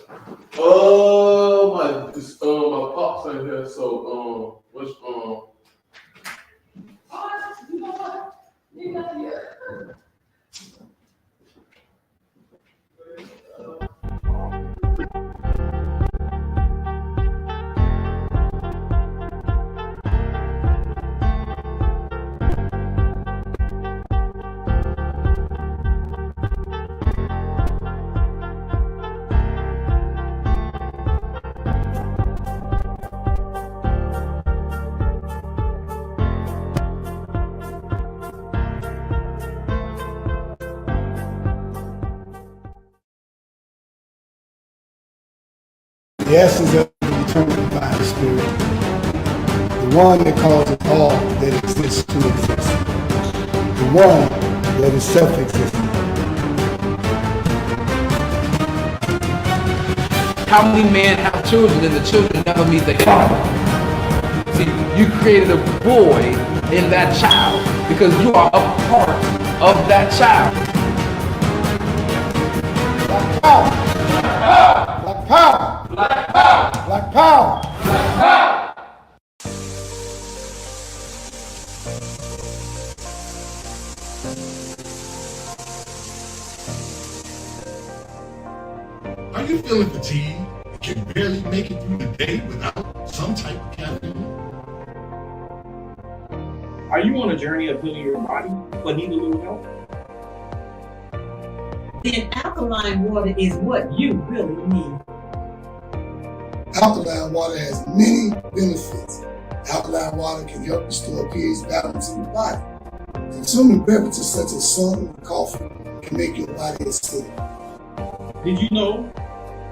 My pops ain't here, so what's you know what? You got here. The essence of the eternal divine spirit, the one that causes all that exists to exist, the one that is self-existent. How many men have children and the children never meet their father? See, you created a void in that child because you are a part of that child. Black power! Black power! Black power! Black power! Black power! Are you feeling fatigued and can barely make it through the day without some type of caffeine? Are you on a journey of healing your body but need a little help? Then alkaline water is what you really need. Alkaline water has many benefits. Alkaline water can help restore pH balance in the body. Consuming beverages such as soda and coffee can make your body acidic. Did you know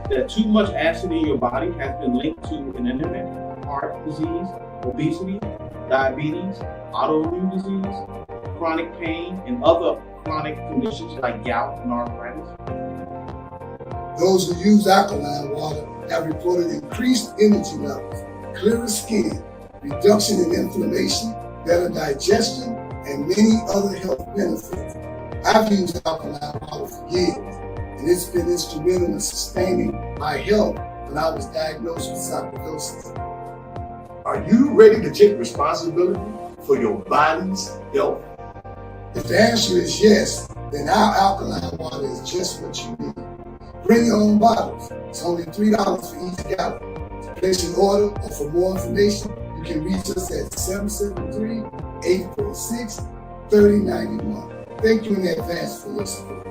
that too much acid in your body has been linked to an internet, heart disease, obesity, diabetes, autoimmune disease, chronic pain, and other chronic conditions like gout and arthritis? Those who use alkaline water have reported increased energy levels, clearer skin, reduction in inflammation, better digestion, and many other health benefits. I've used alkaline water for years, and it's been instrumental in sustaining my health when I was diagnosed with sarcoidosis. Are you ready to take responsibility for your body's health? If the answer is yes, then our alkaline water is just what you need. Bring your own bottles. It's only $3 for each gallon. To place an order or for more information, you can reach us at 773-846-3091. Thank you in advance for your support.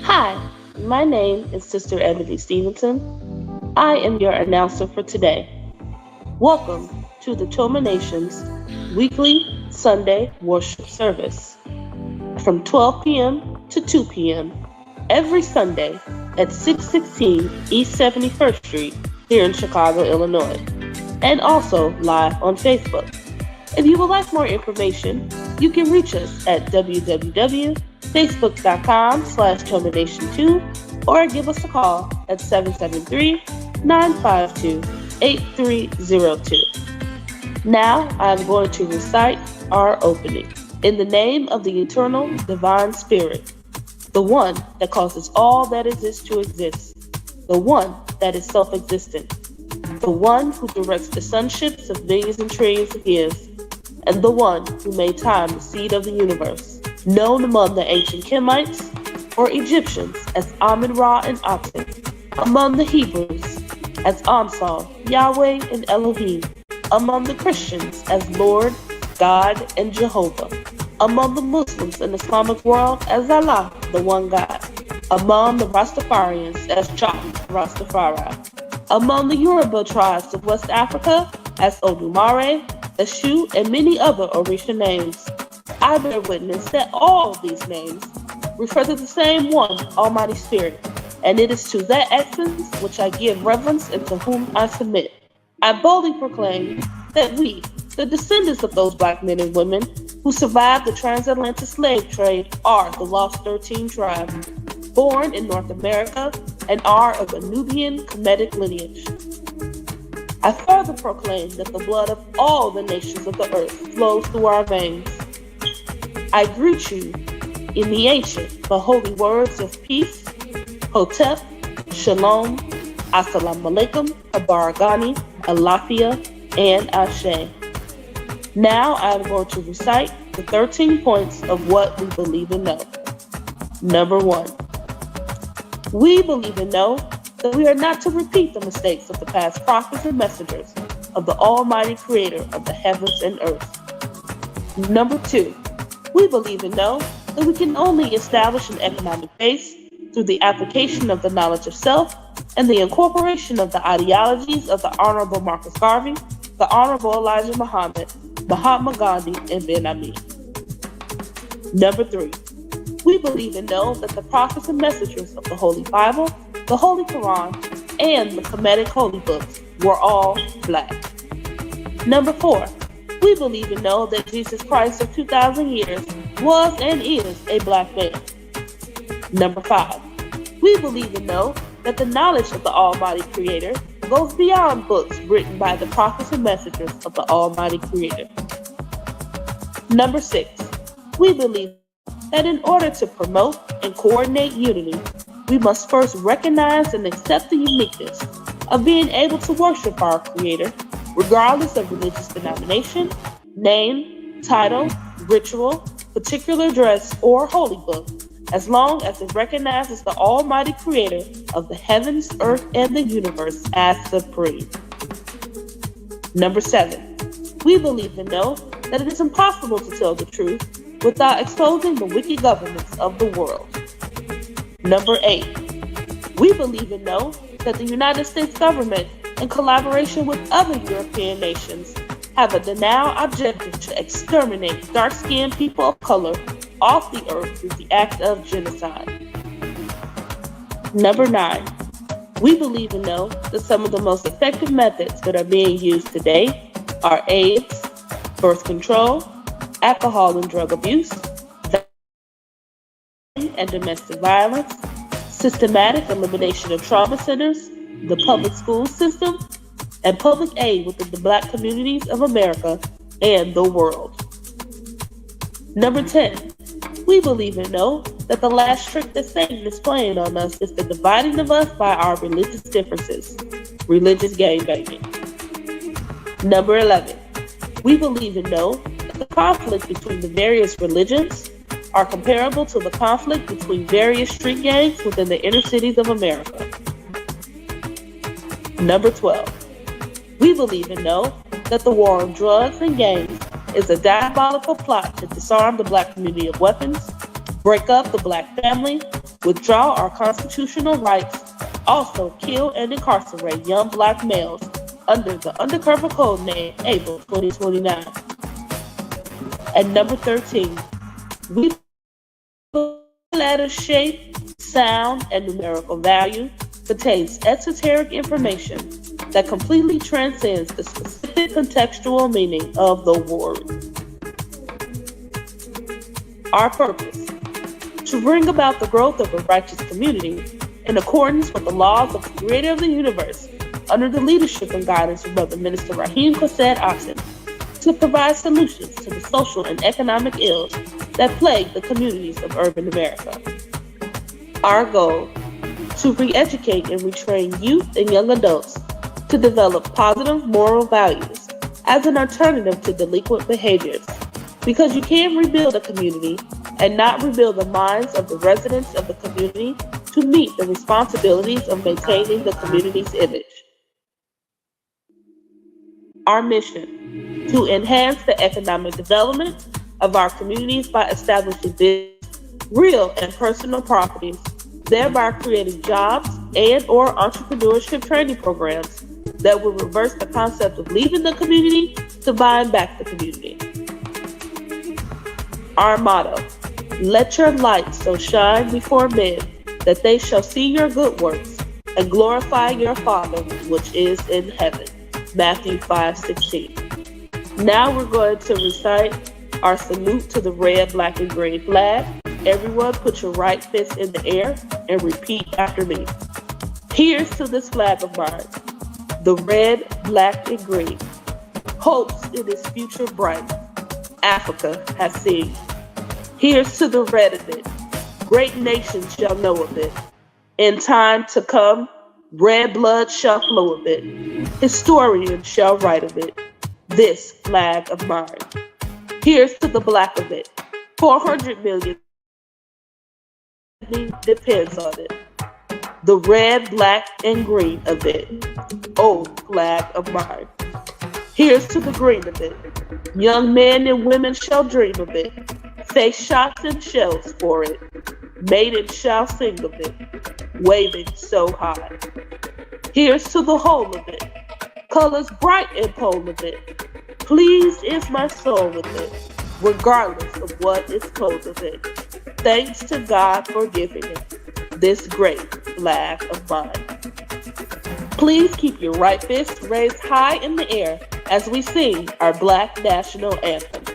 Hi, my name is Sister Ebony Stevenson. I am your announcer for today. Welcome to the Toma Nation's weekly Sunday worship service from 12 p.m. to 2 p.m. every Sunday at 616 East 71st Street here in Chicago, Illinois, and also live on Facebook. If you would like more information, you can reach us at www.facebook.com/TomaNation2 or give us a call at 773-952-8302. Now I am going to recite our opening. In the name of the eternal divine spirit, the one that causes all that exists to exist, the one that is self-existent, the one who directs the sunships of millions and trillions of years, and the one who made time the seed of the universe, known among the ancient Kemites or Egyptians as Amun-Ra and Aton, among the Hebrews as Ansar, Yahweh, and Elohim, among the Christians as Lord, God, and Jehovah, among the Muslims in the Islamic world as Allah, the one God, among the Rastafarians as Jahi, Rastafari, among the Yoruba tribes of West Africa as Omari, Eshu, and many other Orisha names. I bear witness that all of these names refer to the same one, Almighty Spirit, and it is to that essence which I give reverence and to whom I submit. I boldly proclaim that we, the descendants of those black men and women who survived the transatlantic slave trade, are the Lost 13 tribe, born in North America, and are of a Nubian Kemetic lineage. I further proclaim that the blood of all the nations of the earth flows through our veins. I greet you In the ancient but holy words of peace, Hotep, Shalom, Assalamu alaikum, Abaragani, Alafia, and Ashe. Now I am going to recite the 13 points of what we believe and know. Number 1. We believe and know that we are not to repeat the mistakes of the past prophets and messengers of the Almighty Creator of the heavens and earth. Number 2. We believe and know that we can only establish an economic base through the application of the knowledge of self and the incorporation of the ideologies of the Honorable Marcus Garvey, the Honorable Elijah Muhammad, Mahatma Gandhi, and Ben Ami. Number 3. We believe and know that the prophets and messengers of the Holy Bible, the Holy Quran, and the Kemetic Holy Books were all black. Number 4. We believe and know that Jesus Christ of 2,000 years was and is a black man. Number 5. We believe and know that the knowledge of the Almighty Creator goes beyond books written by the prophets and messengers of the Almighty Creator. Number 6. We believe that in order to promote and coordinate unity, we must first recognize and accept the uniqueness of being able to worship our Creator, regardless of religious denomination, name, title, ritual, particular dress, or holy book, as long as it recognizes the Almighty Creator of the heavens, earth, and the universe as supreme. Number 7. We believe and know that it is impossible to tell the truth without exposing the wicked governments of the world. Number 8. We believe and know that the United States government, in collaboration with other European nations, have a now objective to exterminate dark-skinned people of color off the earth through the act of genocide. Number 9. We believe and know that some of the most effective methods that are being used today are AIDS, birth control, alcohol and drug abuse, and domestic violence, systematic elimination of trauma centers, the public school system, and public aid within the Black communities of America and the world. Number 10. We believe and know that the last trick that Satan is playing on us is the dividing of us by our religious differences, religious gangbanging. Number 11. We believe and know that the conflict between the various religions are comparable to the conflict between various street gangs within the inner cities of America. Number 12. We believe and know that the war on drugs and gangs is a diabolical plot to disarm the Black community of weapons, break up the Black family, withdraw our constitutional rights, also kill and incarcerate young Black males under the undercover code name April 2029. And number 13, we believe letter shape, sound, and numerical value contains esoteric information that completely transcends the specific contextual meaning of the word. Our purpose: to bring about the growth of a righteous community in accordance with the laws of the Creator of the universe, under the leadership and guidance of Brother Minister Rahim Quased Aton, to provide solutions to the social and economic ills that plague the communities of urban America. Our goal: to re-educate and retrain youth and young adults to develop positive moral values as an alternative to delinquent behaviors, because you can't rebuild a community and not rebuild the minds of the residents of the community to meet the responsibilities of maintaining the community's image. Our mission: to enhance the economic development of our communities by establishing business, real and personal properties, thereby creating jobs and/or entrepreneurship training programs that will reverse the concept of leaving the community to buying back the community. Our motto: let your light so shine before men that they shall see your good works and glorify your Father which is in heaven. Matthew 5:16. Now we're going to recite our salute to the red, black, and green flag. Everyone put your right fist in the air and repeat after me. Here's to this flag of mine, the red, black, and green. Hopes in its future bright, Africa has seen. Here's to the red of it. Great nations shall know of it. In time to come, red blood shall flow of it. Historians shall write of it. This flag of mine. Here's to the black of it. 400 million depends on it. The red, black, and green of it. Oh, flag of mine. Here's to the green of it. Young men and women shall dream of it. Face shots and shells for it. Maidens shall sing of it, waving so high. Here's to the whole of it. Colors bright and pole of it. Pleased is my soul with it, regardless of what is told of it. Thanks to God for giving it this great flag of mine. Please keep your right fist raised high in the air as we sing our Black National Anthem.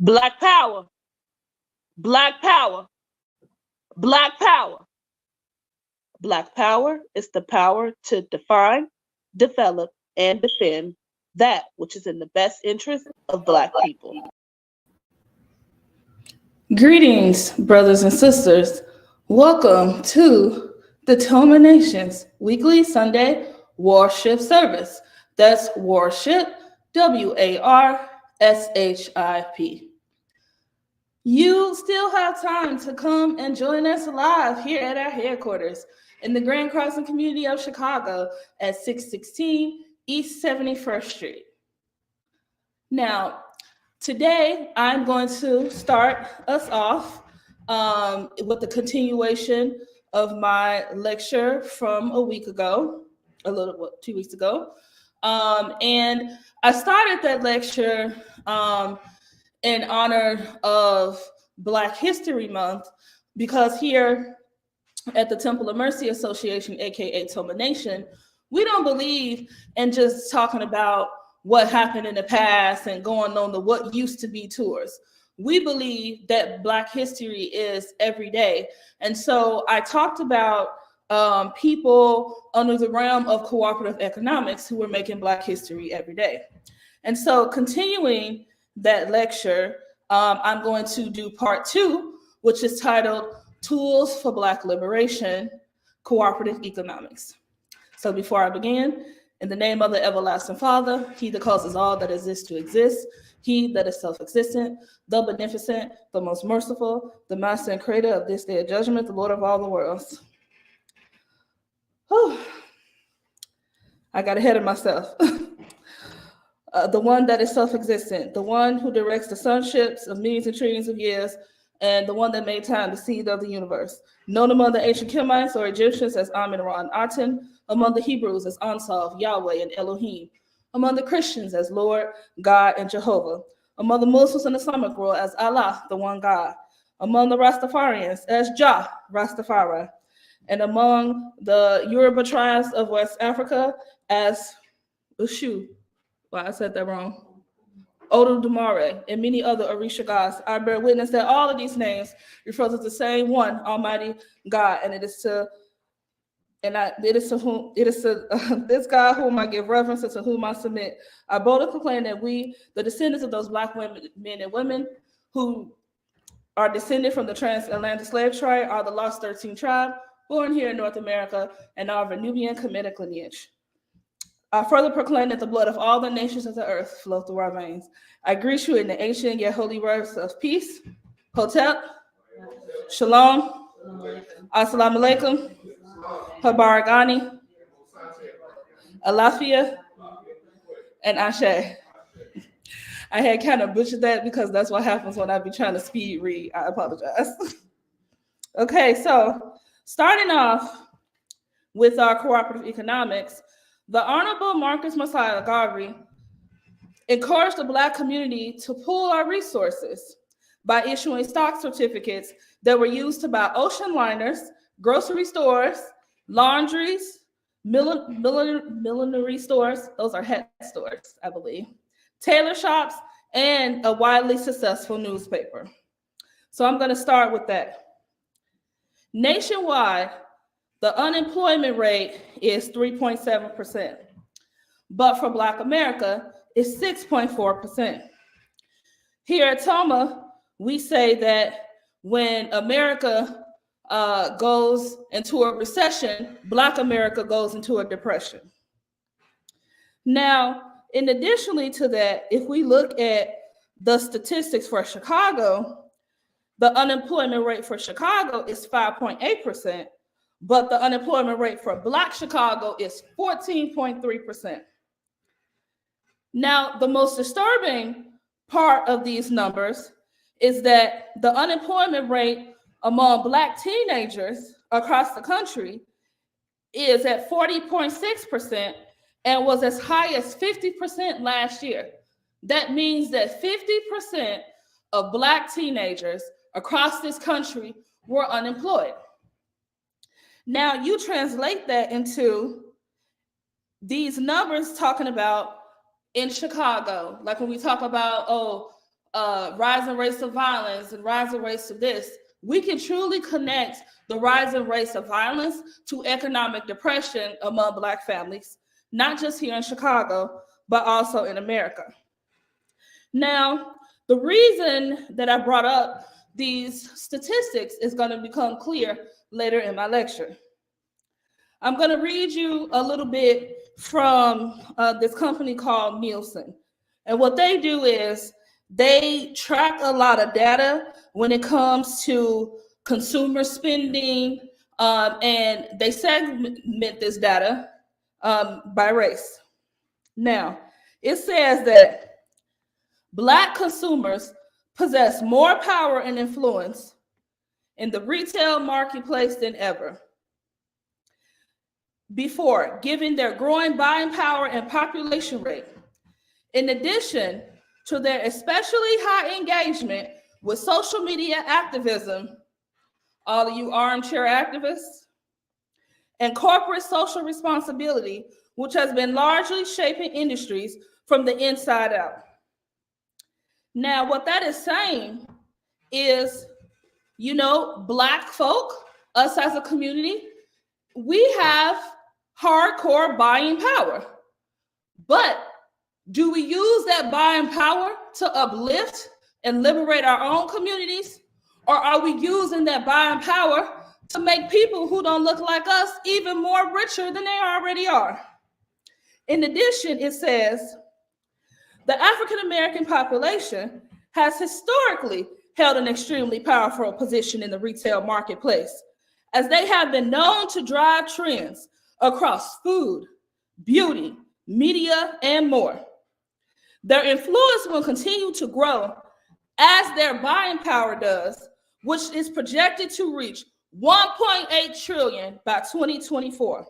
Black power, black power, black power. Black power is the power to define, develop, and defend that which is in the best interest of Black people. Greetings, brothers and sisters. Welcome to the Toma Nation's weekly Sunday worship service. That's worship, WARSHIP. You still have time to come and join us live here at our headquarters in the Grand Crossing community of Chicago at 616 East 71st Street. Now, today I'm going to start us off with the continuation of my lecture from a week ago, 2 weeks ago. And I started that lecture in honor of Black History Month, because here at the Temple of Mercy Association, aka Toma Nation, we don't believe in just talking about what happened in the past and going on the what used to be tours. We believe that Black history is every day. And so I talked about people under the realm of cooperative economics who were making Black history every day. And so continuing that lecture, I'm going to do part 2, which is titled Tools for Black Liberation, Cooperative Economics. So before I begin, in the name of the everlasting Father, he that causes all that exists to exist, he that is self-existent, the beneficent, the most merciful, the master and creator of this day of judgment, the Lord of all the worlds. Whew. I got ahead of myself. The one that is self-existent, the one who directs the sunships of millions and trillions of years, and the one that made time, the seed of the universe. Known among the ancient Kemites or Egyptians as Amun, Ra, and Aton, among the Hebrews as Ansav, Yahweh, and Elohim, among the Christians as Lord, God, and Jehovah, among the Muslims in the Islamic world as Allah, the one God, among the Rastafarians as Jah, Rastafari, and among the Yoruba tribes of West Africa as Ushu. Well, I said that wrong. Olodumare, and many other Orisha gods. I bear witness that all of these names refer to the same one, Almighty God, and it is to this God whom I give reverence and to whom I submit. I boldly proclaim that we, the descendants of those Black women, men and women who are descended from the transatlantic slave trade, are the lost 13 tribe, born here in North America, and are of a Nubian Kemetic lineage. I further proclaim that the blood of all the nations of the earth flow through our veins. I greet you in the ancient yet holy words of peace, Hotep, Shalom, Assalamu alaikum, Habaragani, Alafia, and Ashe. I had kind of butchered that because that's what happens when I be trying to speed read. I apologize. Okay, so starting off with our cooperative economics, the Honorable Marcus Messiah Garvey encouraged the Black community to pool our resources by issuing stock certificates that were used to buy ocean liners, grocery stores, laundries, millinery stores, those are hat stores, I believe, tailor shops, and a widely successful newspaper. So I'm going to start with that. Nationwide, the unemployment rate is 3.7%, but for Black America, it's 6.4%. Here at TOMA, we say that when America goes into a recession, Black America goes into a depression. Now, in addition to that, if we look at the statistics for Chicago, the unemployment rate for Chicago is 5.8%, but the unemployment rate for Black Chicago is 14.3%. Now, the most disturbing part of these numbers is that the unemployment rate among Black teenagers across the country is at 40.6% and was as high as 50% last year. That means that 50% of Black teenagers across this country were unemployed. Now you translate that into these numbers talking about in Chicago, like when we talk about, rising rates of violence and rising rates of this, we can truly connect the rising rates of violence to economic depression among Black families, not just here in Chicago, but also in America. Now, the reason that I brought up these statistics is going to become clear later in my lecture. I'm going to read you a little bit from this company called Nielsen. And what they do is they track a lot of data when it comes to consumer spending, and they segment this data by race. Now, it says that Black consumers possess more power and influence in the retail marketplace than ever before, given their growing buying power and population rate. In addition to their especially high engagement with social media activism, all of you armchair activists, and corporate social responsibility, which has been largely shaping industries from the inside out. Now, what that is saying is, Black folk, us as a community, we have hardcore buying power. But do we use that buying power to uplift and liberate our own communities? Or are we using that buying power to make people who don't look like us even more richer than they already are? In addition, it says, the African-American population has historically held an extremely powerful position in the retail marketplace, as they have been known to drive trends across food, beauty, media, and more. Their influence will continue to grow as their buying power does, which is projected to reach $1.8 trillion by 2024.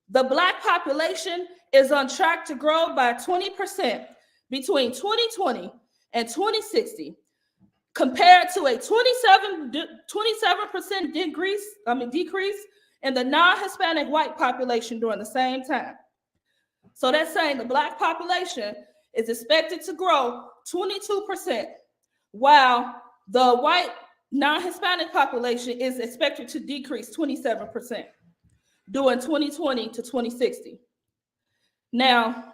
The Black population is on track to grow by 20% between 2020 and 2060, compared to a 27% decrease in the non-Hispanic white population during the same time. So that's saying the Black population is expected to grow 22%, while the white non-Hispanic population is expected to decrease 27% during 2020 to 2060. Now,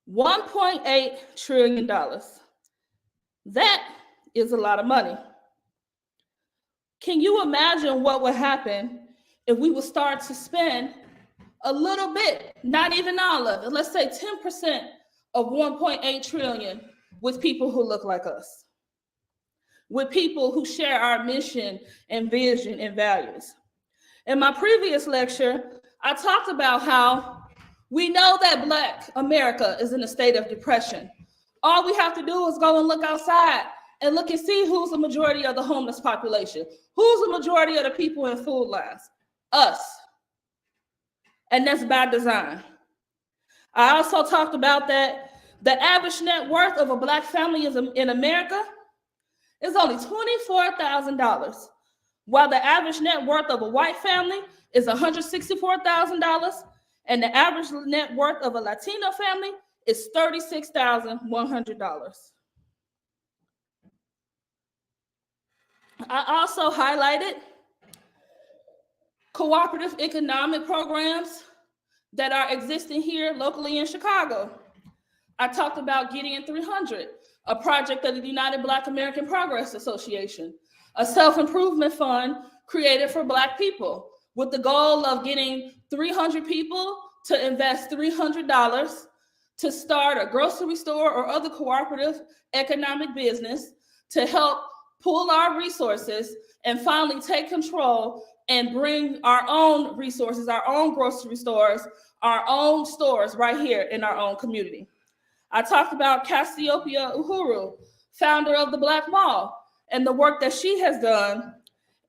$1.8 trillion. That is a lot of money. Can you imagine what would happen if we would start to spend a little bit, not even all of it, let's say 10% of 1.8 trillion with people who look like us, with people who share our mission and vision and values? In my previous lecture, I talked about how we know that Black America is in a state of depression. All we have to do is go and look outside and look and see who's the majority of the homeless population. Who's the majority of the people in food lines? Us. And that's by design. I also talked about that the average net worth of a Black family in America is only $24,000, while the average net worth of a white family is $164,000, and the average net worth of a Latino family is $36,100. I also highlighted cooperative economic programs that are existing here locally in Chicago. I talked about Gideon 300, a project of the United Black American Progress Association, a self-improvement fund created for Black people with the goal of getting 300 people to invest $300 to start a grocery store or other cooperative economic business to help pool our resources and finally take control and bring our own resources, our own grocery stores, our own stores right here in our own community. I talked about Cassiopeia Uhuru, founder of the Black Mall, and the work that she has done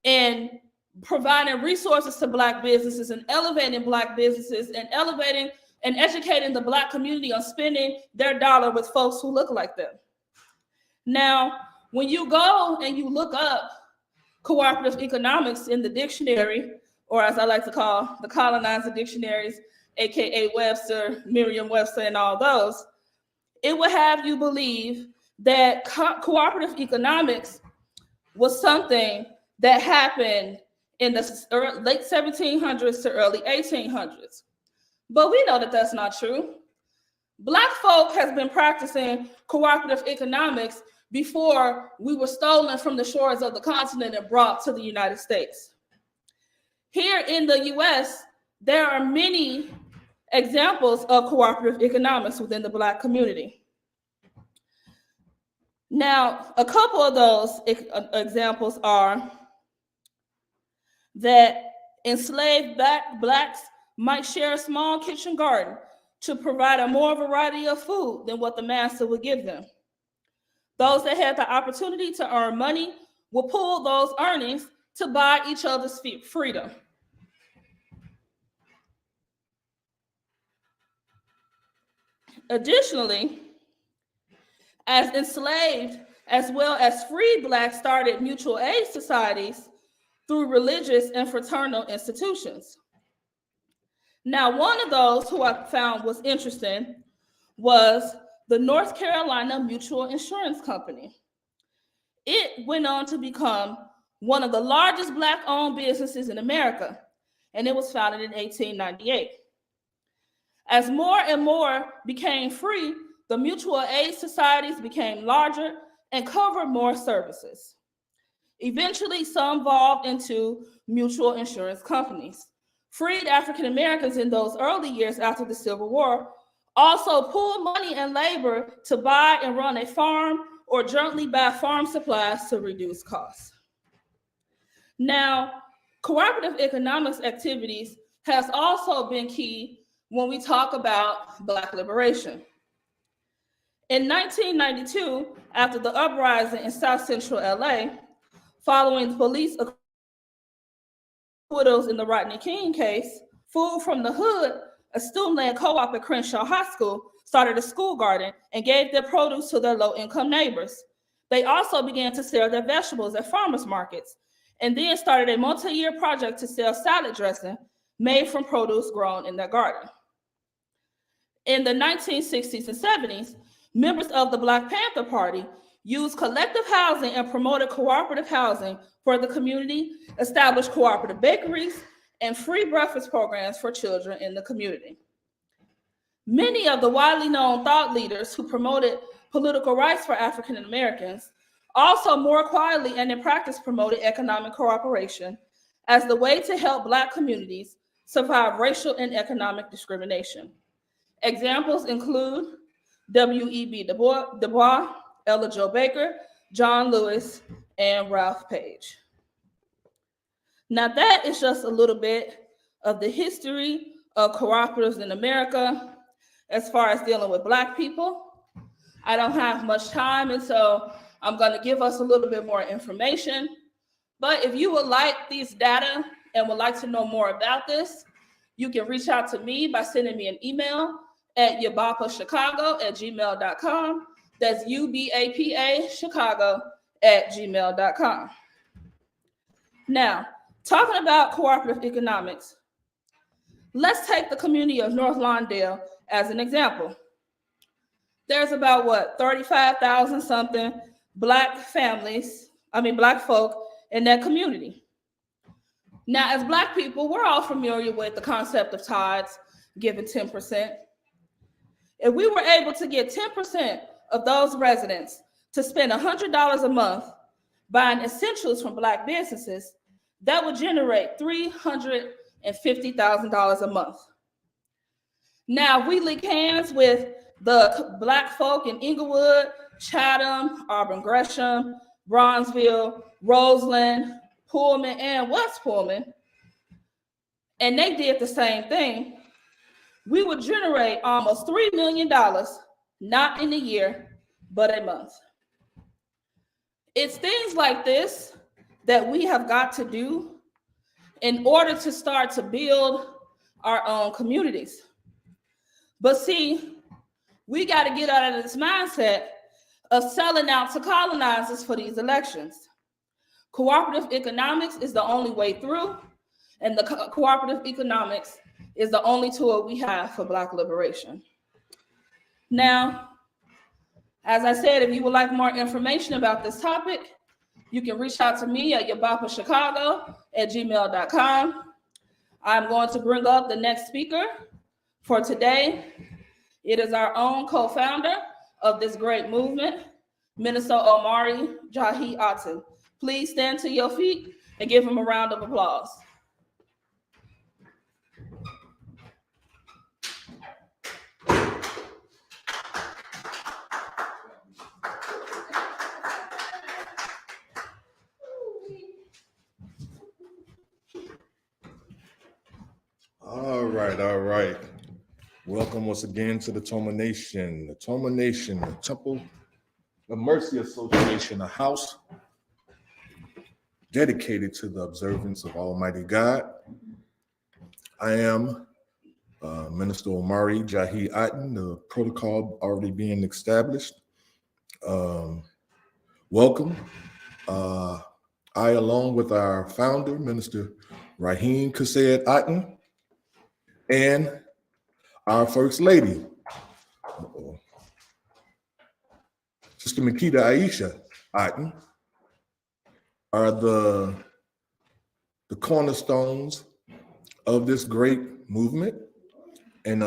in providing resources to Black businesses and elevating Black businesses and elevating and educating the Black community on spending their dollar with folks who look like them. Now, when you go and you look up cooperative economics in the dictionary, or as I like to call the colonizer dictionaries, AKA Webster, Merriam-Webster, and all those, it would have you believe that cooperative economics was something that happened in the late 1700s to early 1800s. But we know that that's not true. Black folk has been practicing cooperative economics before we were stolen from the shores of the continent and brought to the United States. Here in the US, there are many examples of cooperative economics within the Black community. Now, a couple of those examples are that enslaved Blacks might share a small kitchen garden to provide a more variety of food than what the master would give them. Those that had the opportunity to earn money will pool those earnings to buy each other's freedom. Additionally, as enslaved as well as free Blacks started mutual aid societies through religious and fraternal institutions. Now, one of those who I found was interesting was the North Carolina Mutual Insurance Company. It went on to become one of the largest Black-owned businesses in America, and it was founded in 1898. As more and more became free, the mutual aid societies became larger and covered more services. Eventually, some evolved into mutual insurance companies. Freed African Americans in those early years after the Civil War also pooled money and labor to buy and run a farm or jointly buy farm supplies to reduce costs. Now, cooperative economics activities has also been key when we talk about Black liberation. In 1992, after the uprising in South Central LA, following the police acquittals in the Rodney King case, Food from the Hood, a student-led co-op at Crenshaw High School, started a school garden and gave their produce to their low-income neighbors. They also began to sell their vegetables at farmers markets, and then started a multi-year project to sell salad dressing made from produce grown in their garden. In the 1960s and 70s, members of the Black Panther Party used collective housing and promoted cooperative housing for the community, established cooperative bakeries, and free breakfast programs for children in the community. Many of the widely known thought leaders who promoted political rights for African Americans Also, more quietly and in practice promoted economic cooperation as the way to help Black communities survive racial and economic discrimination. Examples include W.E.B. Du Bois, Ella Jo Baker, John Lewis, and Ralph Page. Now that is just a little bit of the history of cooperatives in America as far as dealing with Black people. I don't have much time, and so I'm going to give us a little bit more information. But if you would like these data and would like to know more about this, you can reach out to me by sending me an email at ubapachicago@gmail.com. That's UBAPA Chicago@gmail.com. Now, talking about cooperative economics, let's take the community of North Lawndale as an example. There's about 35,000 something Black folk in that community. Now, as Black people, we're all familiar with the concept of tithes, giving 10%. If we were able to get 10% of those residents to spend $100 a month buying essentials from Black businesses, that would generate $350,000 a month. Now, if we link hands with the Black folk in Inglewood, Chatham, Auburn Gresham, Bronzeville, Roseland, Pullman, and West Pullman, and they did the same thing, we would generate almost $3 million, not in a year, but a month. It's things like this that we have got to do in order to start to build our own communities. But see, we got to get out of this mindset of selling out to colonizers for these elections. Cooperative economics is the only way through, and the cooperative economics is the only tool we have for Black liberation. Now, as I said, if you would like more information about this topic, you can reach out to me at ubapachicago@gmail.com. I'm going to bring up the next speaker for today. It is our own co-founder of this great movement, Minister Omari Jahi Aton. Please stand to your feet and give him a round of applause. All right. Welcome once again to the Toma Nation. The Toma Nation, the Temple of Mercy Association, a house dedicated to the observance of Almighty God. I am Minister Omari Jahi Aton, the protocol already being established. Welcome. I, along with our founder, Minister Rahim Kased Aton, and our First Lady, Sister Makita Aisha Aton, are the cornerstones of this great movement. And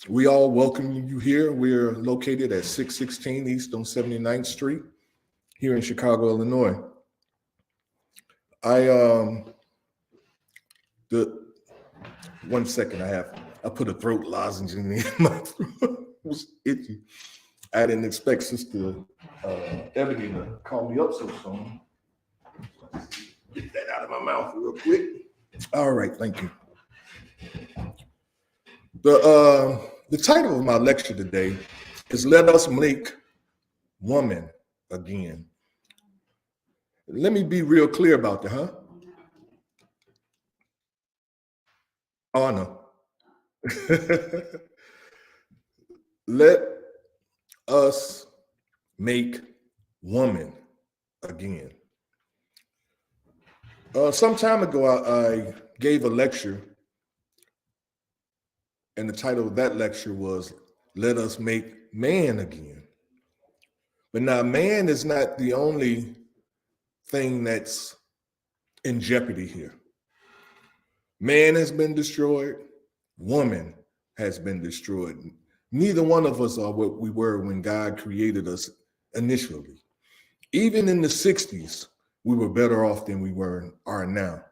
we all welcome you here. We're located at 616 East on 79th Street here in Chicago, Illinois. One second, I put a throat lozenge in my throat. It was itchy. I didn't expect Sister Ebony to call me up so soon. Get that out of my mouth real quick. All right, thank you. The title of my lecture today is Let Us Make Woman Again. Let me be real clear about that, huh? Oh, I know. Let us make woman again. Some time ago, I gave a lecture, and the title of that lecture was Let Us Make Man Again. But now, man is not the only thing that's in jeopardy here. Man has been destroyed. Woman has been destroyed. Neither one of us are what we were when God created us initially. Even in the 60s, we were better off than we are now.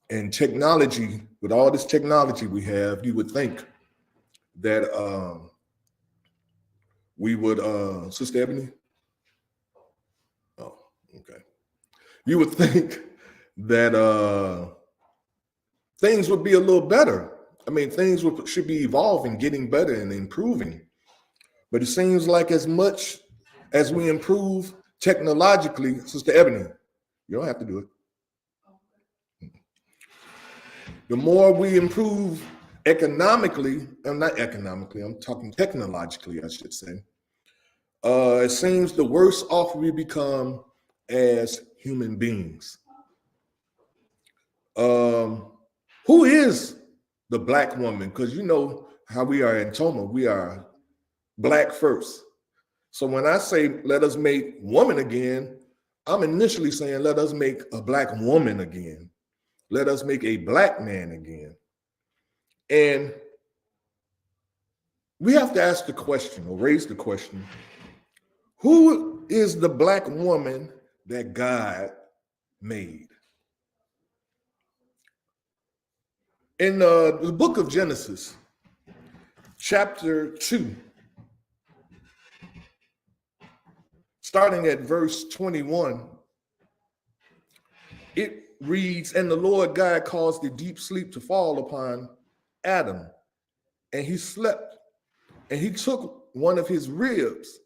And technology, with all this technology we have, you would think that we would, Sister Ebony? Oh, okay. You would think that things would be a little better. I mean, things should be evolving, getting better and improving. But it seems like as much as we improve technologically, Sister Ebony, you don't have to do it. The more we improve economically, not economically, I'm talking technologically, I should say, it seems the worse off we become as human beings. Who is the Black woman? Because you know how we are in Toma, we are Black first. So when I say let us make woman again, I'm initially saying let us make a Black woman again. Let us make a Black man again. And we have to ask the question or raise the question, who is the Black woman that God made? In the book of Genesis, chapter 2, starting at verse 21, it reads, "And the Lord God caused a deep sleep to fall upon Adam, and he slept. And he took one of his ribs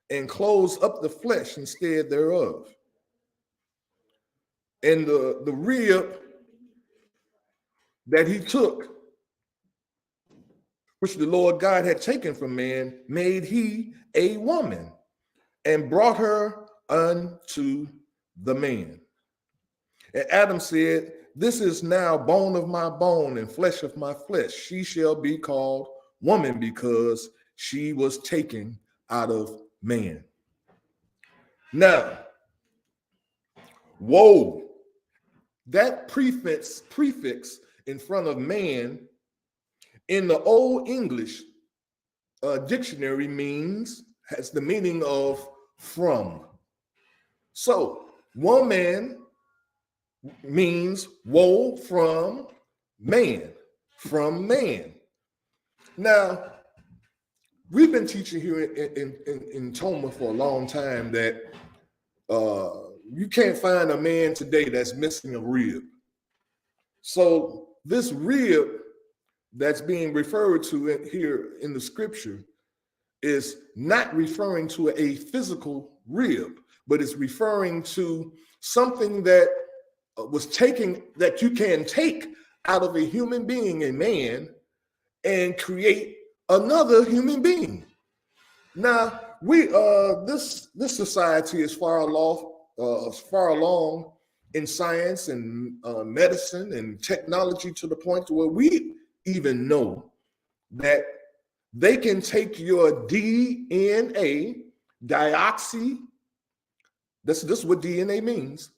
and closed up the flesh instead thereof. And the rib that he took, which the Lord God had taken from man, made he a woman and brought her unto the man. And Adam said, This is now bone of my bone and flesh of my flesh. She shall be called woman because she was taken out of man." Now, woe, that prefix in front of man in the Old English dictionary has the meaning of from. So woman means woe from man, Now, we've been teaching here in Toma for a long time that you can't find a man today that's missing a rib. So this rib that's being referred to here in the scripture is not referring to a physical rib, but it's referring to something that that you can take out of a human being, a man, and create another human being. Now, this society is far along in science and medicine and technology to the point where we even know that they can take your DNA, this is what DNA means,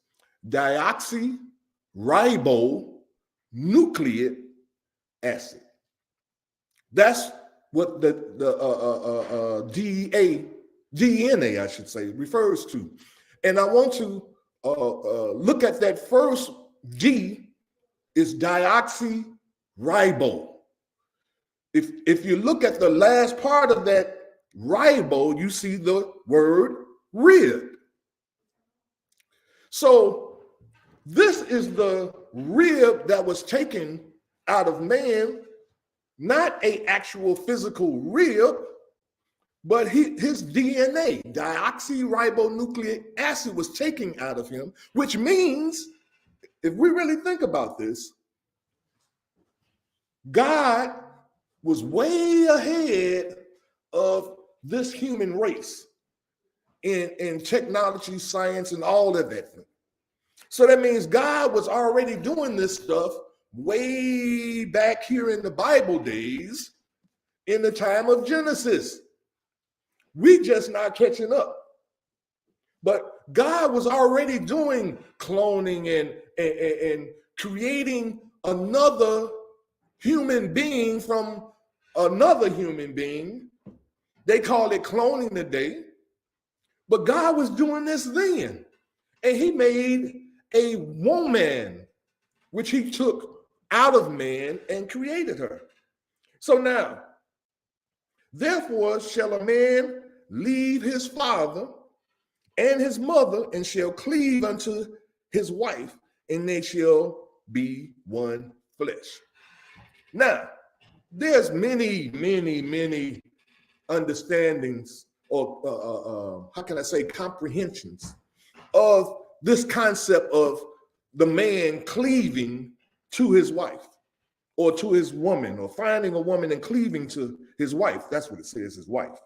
deoxyribonucleic acid. That's what the DNA, I should say, refers to. And I want to look at that first D is deoxyribo. If you look at the last part of that ribo, you see the word rib. So this is the rib that was taken out of man, not an actual physical rib, but his DNA, deoxyribonucleic acid, was taken out of him, which means, if we really think about this, God was way ahead of this human race in technology, science, and all of that. So that means God was already doing this stuff way back here in the Bible days, in the time of Genesis. We just not catching up. But God was already doing cloning and creating another human being from another human being. They call it cloning today. But God was doing this then. And he made a woman, which he took out of man and created her. So now, therefore shall a man leave his father and his mother, and shall cleave unto his wife, and they shall be one flesh. Now, there's many understandings, or how can I say, comprehensions of this concept of the man cleaving to his wife or to his woman, or finding a woman and cleaving to his wife. That's what it says, his wife,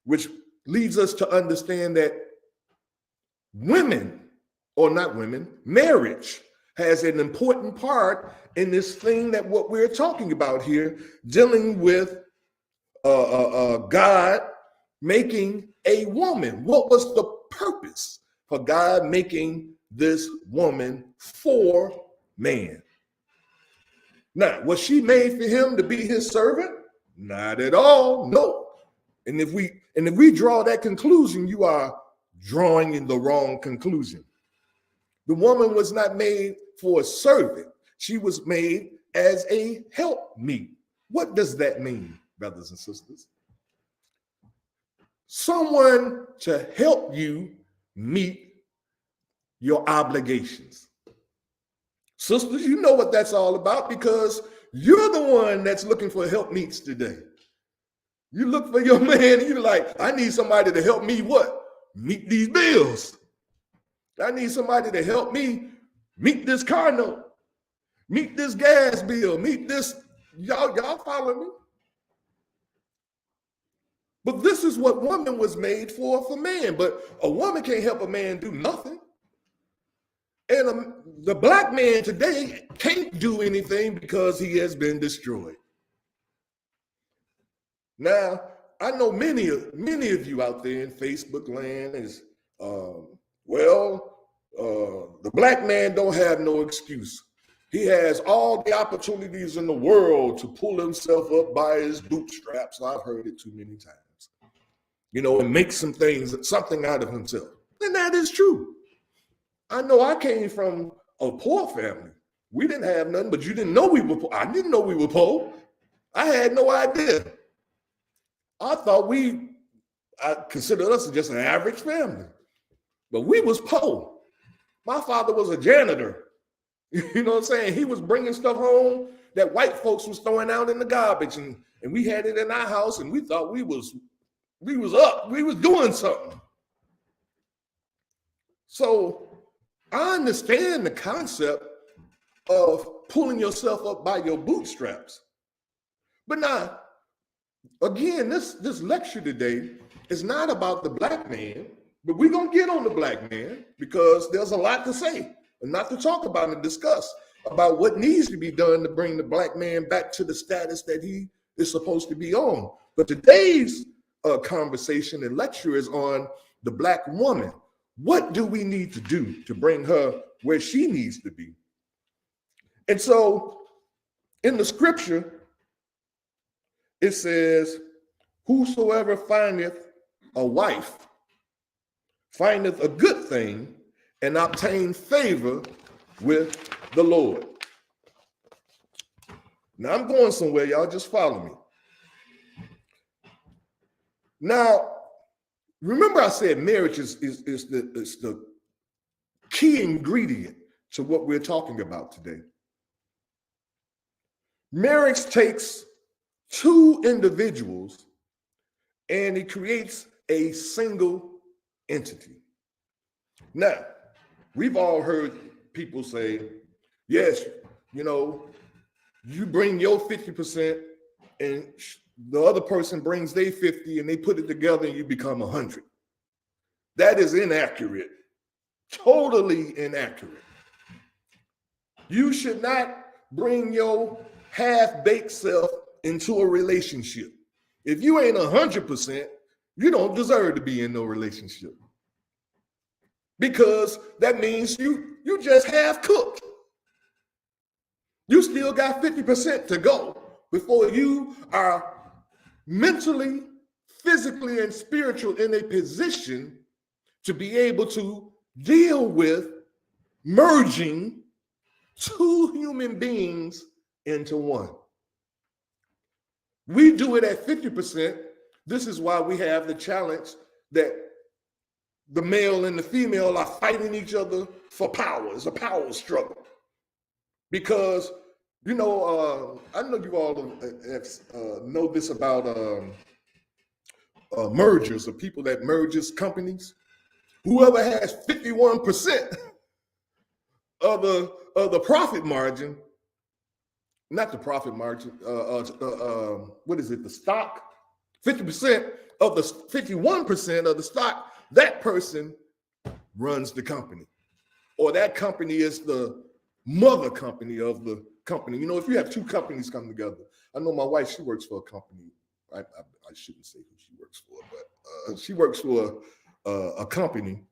which leads us to understand that women, or not women, marriage has an important part in this thing that what we're talking about here, dealing with God making a woman. What was the purpose for God making this woman for man? Now, was she made for him to be his servant? Not at all, no. And if we draw that conclusion, you are drawing in the wrong conclusion. The woman was not made for a servant. She was made as a helpmeet. What does that mean, brothers and sisters? Someone to help you meet your obligations. Sisters, you know what that's all about, because you're the one that's looking for helpmeets today. You look for your man and you're like, I need somebody to help me what? Meet these bills. I need somebody to help me meet this car note, meet this gas bill, meet this. Y'all follow me? But this is what woman was made for man. But a woman can't help a man do nothing. And the black man today can't do anything because he has been destroyed. Now, I know many of you out there in Facebook land is, the black man don't have no excuse. He has all the opportunities in the world to pull himself up by his bootstraps. I've heard it too many times, and make something out of himself. And that is true. I know I came from a poor family. We didn't have nothing, but you didn't know we were poor. I didn't know we were poor. I had no idea. I thought I considered us just an average family, but we was poor. My father was a janitor. You know what I'm saying? He was bringing stuff home that white folks was throwing out in the garbage, and we had it in our house, and we thought we was up. We was doing something. So I understand the concept of pulling yourself up by your bootstraps. But now, again, this lecture today is not about the black man, but we're going to get on the black man because there's a lot to say and not to talk about and discuss about what needs to be done to bring the black man back to the status that he is supposed to be on. But today's conversation and lecture is on the black woman. What do we need to do to bring her where she needs to be? And so in the scripture, it says, whosoever findeth a wife findeth a good thing and obtain favor with the Lord. Now I'm going somewhere, y'all just follow me. Now, remember I said marriage is the key ingredient to what we're talking about today. Marriage takes two individuals and it creates a single entity. Now, we've all heard people say, yes, you bring your 50% and the other person brings their 50 and they put it together and you become 100. That is inaccurate, totally inaccurate. You should not bring your half-baked self into a relationship. If you ain't 100%, you don't deserve to be in no relationship. Because that means you just half cooked. You still got 50% to go before you are mentally, physically, and spiritually in a position to be able to deal with merging two human beings into one. We do it at 50%. This is why we have the challenge that the male and the female are fighting each other for power. It's a power struggle. Because, you know, I know you all know this about mergers, of people that merges companies. Whoever has 51% of the profit margin, not the profit margin, what is it, the stock? 50% of the 51% of the stock, that person runs the company. Or that company is the mother company of the company. You know, if you have two companies come together, I know my wife, she works for a company. I shouldn't say who she works for, but she works for a company,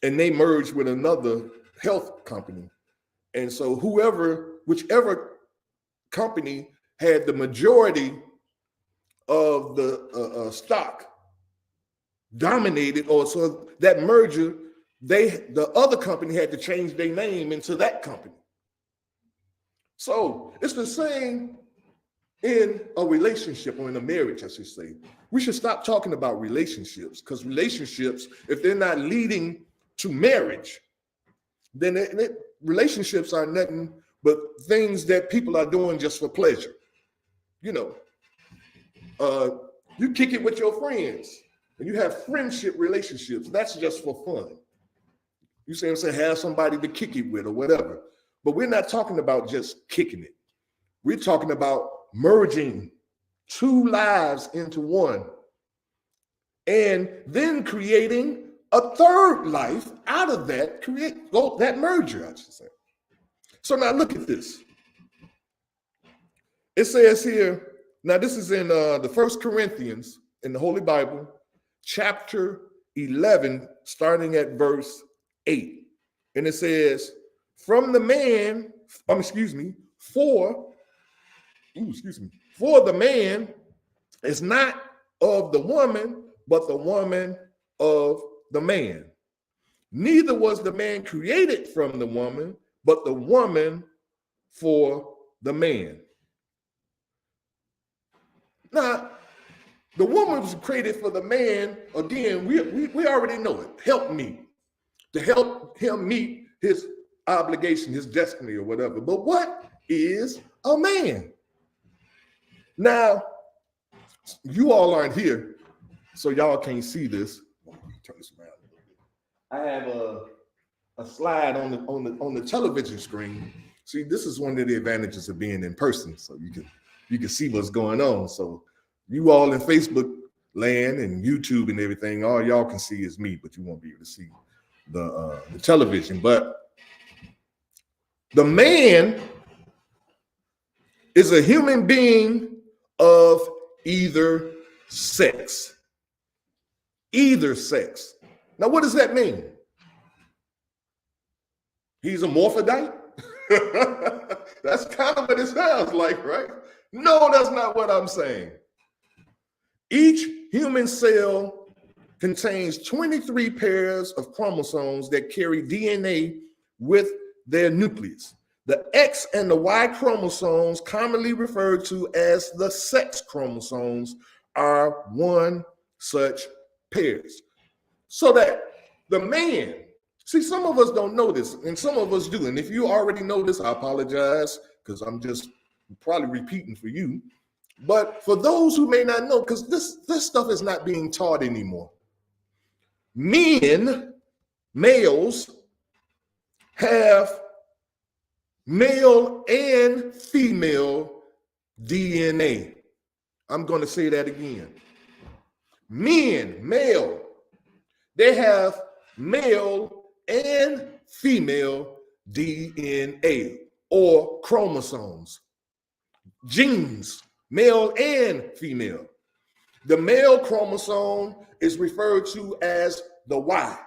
and they merged with another health company. And so whichever company had the majority of the stock dominated, or so that merger, the other company had to change their name into that company. So it's the same in a relationship, or in a marriage, I should say. We should stop talking about relationships, because relationships, if they're not leading to marriage, then relationships are nothing but things that people are doing just for pleasure. You know, you kick it with your friends, and you have friendship relationships. That's just for fun. You say, have somebody to kick it with or whatever. But we're not talking about just kicking it. We're talking about merging two lives into one, and then creating a third life out of that, that merger, I should say. So now look at this. It says here, now this is in the 1 Corinthians in the Holy Bible, chapter 11, starting at verse 8. And it says, for the man is not of the woman, but the woman of the man. Neither was the man created from the woman, but the woman for the man. Now, the woman was created for the man. Again, we already know it. To help him meet his obligation, his destiny, or whatever. But what is a man? Now, you all aren't here, so y'all can't see this. Turn this around a little bit. I have a slide on the television screen. See, this is one of the advantages of being in person, so you can see what's going on. So you all in Facebook land and YouTube and everything, all y'all can see is me, but you won't be able to see the television. But the man is a human being of either sex. Either sex. Now, what does that mean? He's a morphodite? That's kind of what it sounds like, right? No, that's not what I'm saying. Each human cell contains 23 pairs of chromosomes that carry DNA with their nucleus. The X and the Y chromosomes, commonly referred to as the sex chromosomes, are one such pairs. So that the man, see, some of us don't know this, and some of us do. And if you already know this, I apologize, because I'm just probably repeating for you. But for those who may not know, because this stuff is not being taught anymore. Males, have male and female DNA. I'm going to say that again. Male, they have male and female DNA or chromosomes, genes, male and female. The male chromosome is referred to as the Y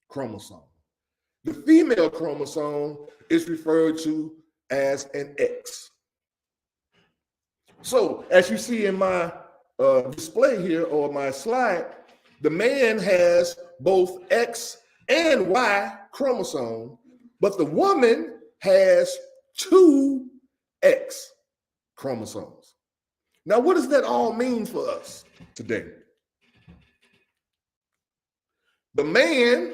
chromosome. The female chromosome is referred to as an X. So, as you see in my display here, or my slide, the man has both X and Y chromosome, but the woman has 2 X chromosomes. Now, what does that all mean for us today? The man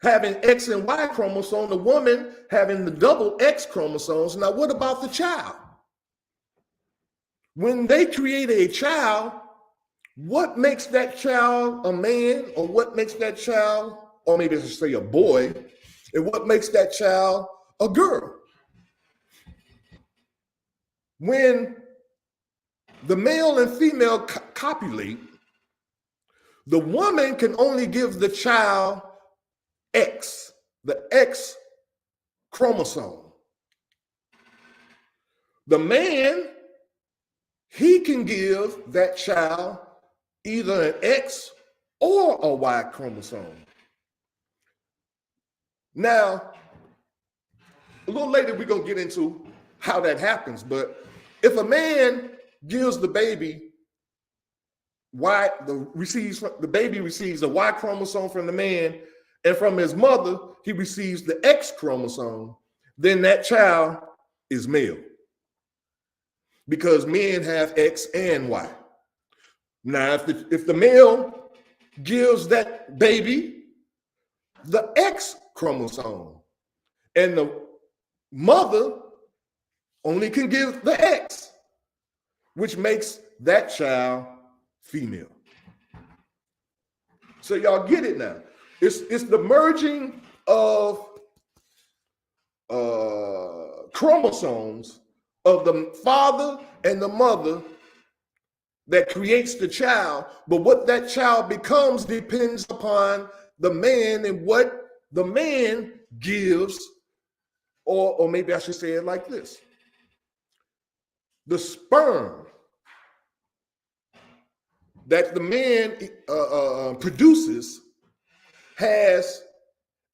having X and Y chromosome, the woman having the double X chromosomes. Now, what about the child? When they create a child, what makes that child a man, or what makes that child, or maybe I should say a boy, and what makes that child a girl? When the male and female copulate, the woman can only give the child X, the X chromosome. The man, he can give that child either an X or a Y chromosome. Now, a little later, we're going to get into how that happens. But if a man gives the baby the baby receives the Y chromosome from the man, and from his mother, he receives the X chromosome, then that child is male, because men have X and Y. Now, if the male gives that baby the X chromosome, and the mother only can give the X, which makes that child female. So y'all get it now. It's the merging of chromosomes of the father and the mother that creates the child. But what that child becomes depends upon the man and what the man gives, or maybe I should say it like this. The sperm that the man produces has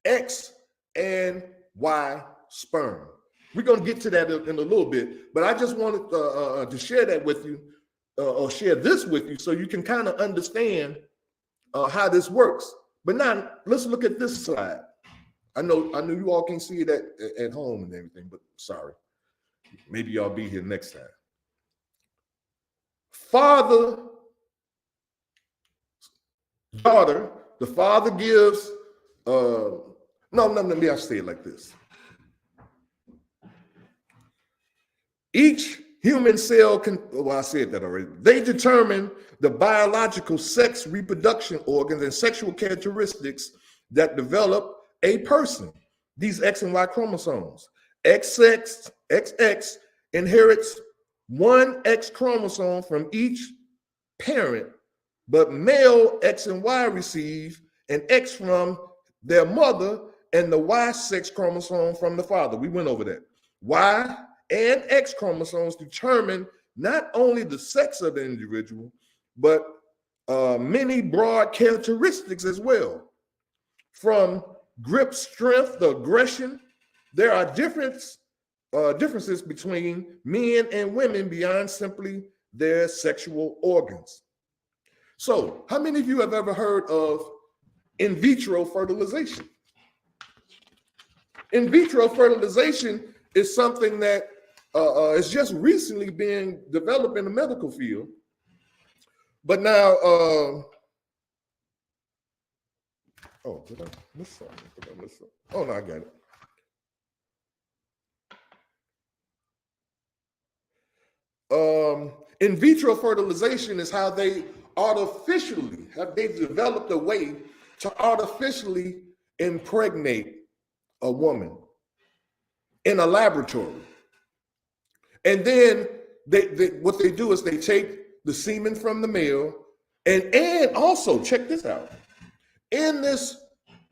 X and Y sperm. We're going to get to that in a little bit, but I just wanted to share that with you, or share this with you, so you can kind of understand how this works. But now let's look at this slide. I know you all can see it at home and everything, but sorry. Maybe y'all be here next time. Father, daughter, the father gives, maybe I'll say it like this. Each human cell I said that already. They determine the biological sex, reproduction organs, and sexual characteristics that develop a person. These X and Y chromosomes. XX inherits 1 X chromosome from each parent, but male X and Y receive an X from their mother and the Y sex chromosome from the father. We went over that. Y and X chromosomes determine not only the sex of the individual, but many broad characteristics as well. From grip strength to aggression, there are differences between men and women beyond simply their sexual organs. So, how many of you have ever heard of in vitro fertilization? In vitro fertilization is something that is just recently being developed in the medical field. But now, did I miss something? Oh, no, I got it. In vitro fertilization is how they've developed a way to artificially impregnate a woman in a laboratory. And then what they do is they take the semen from the male, and also, check this out, in this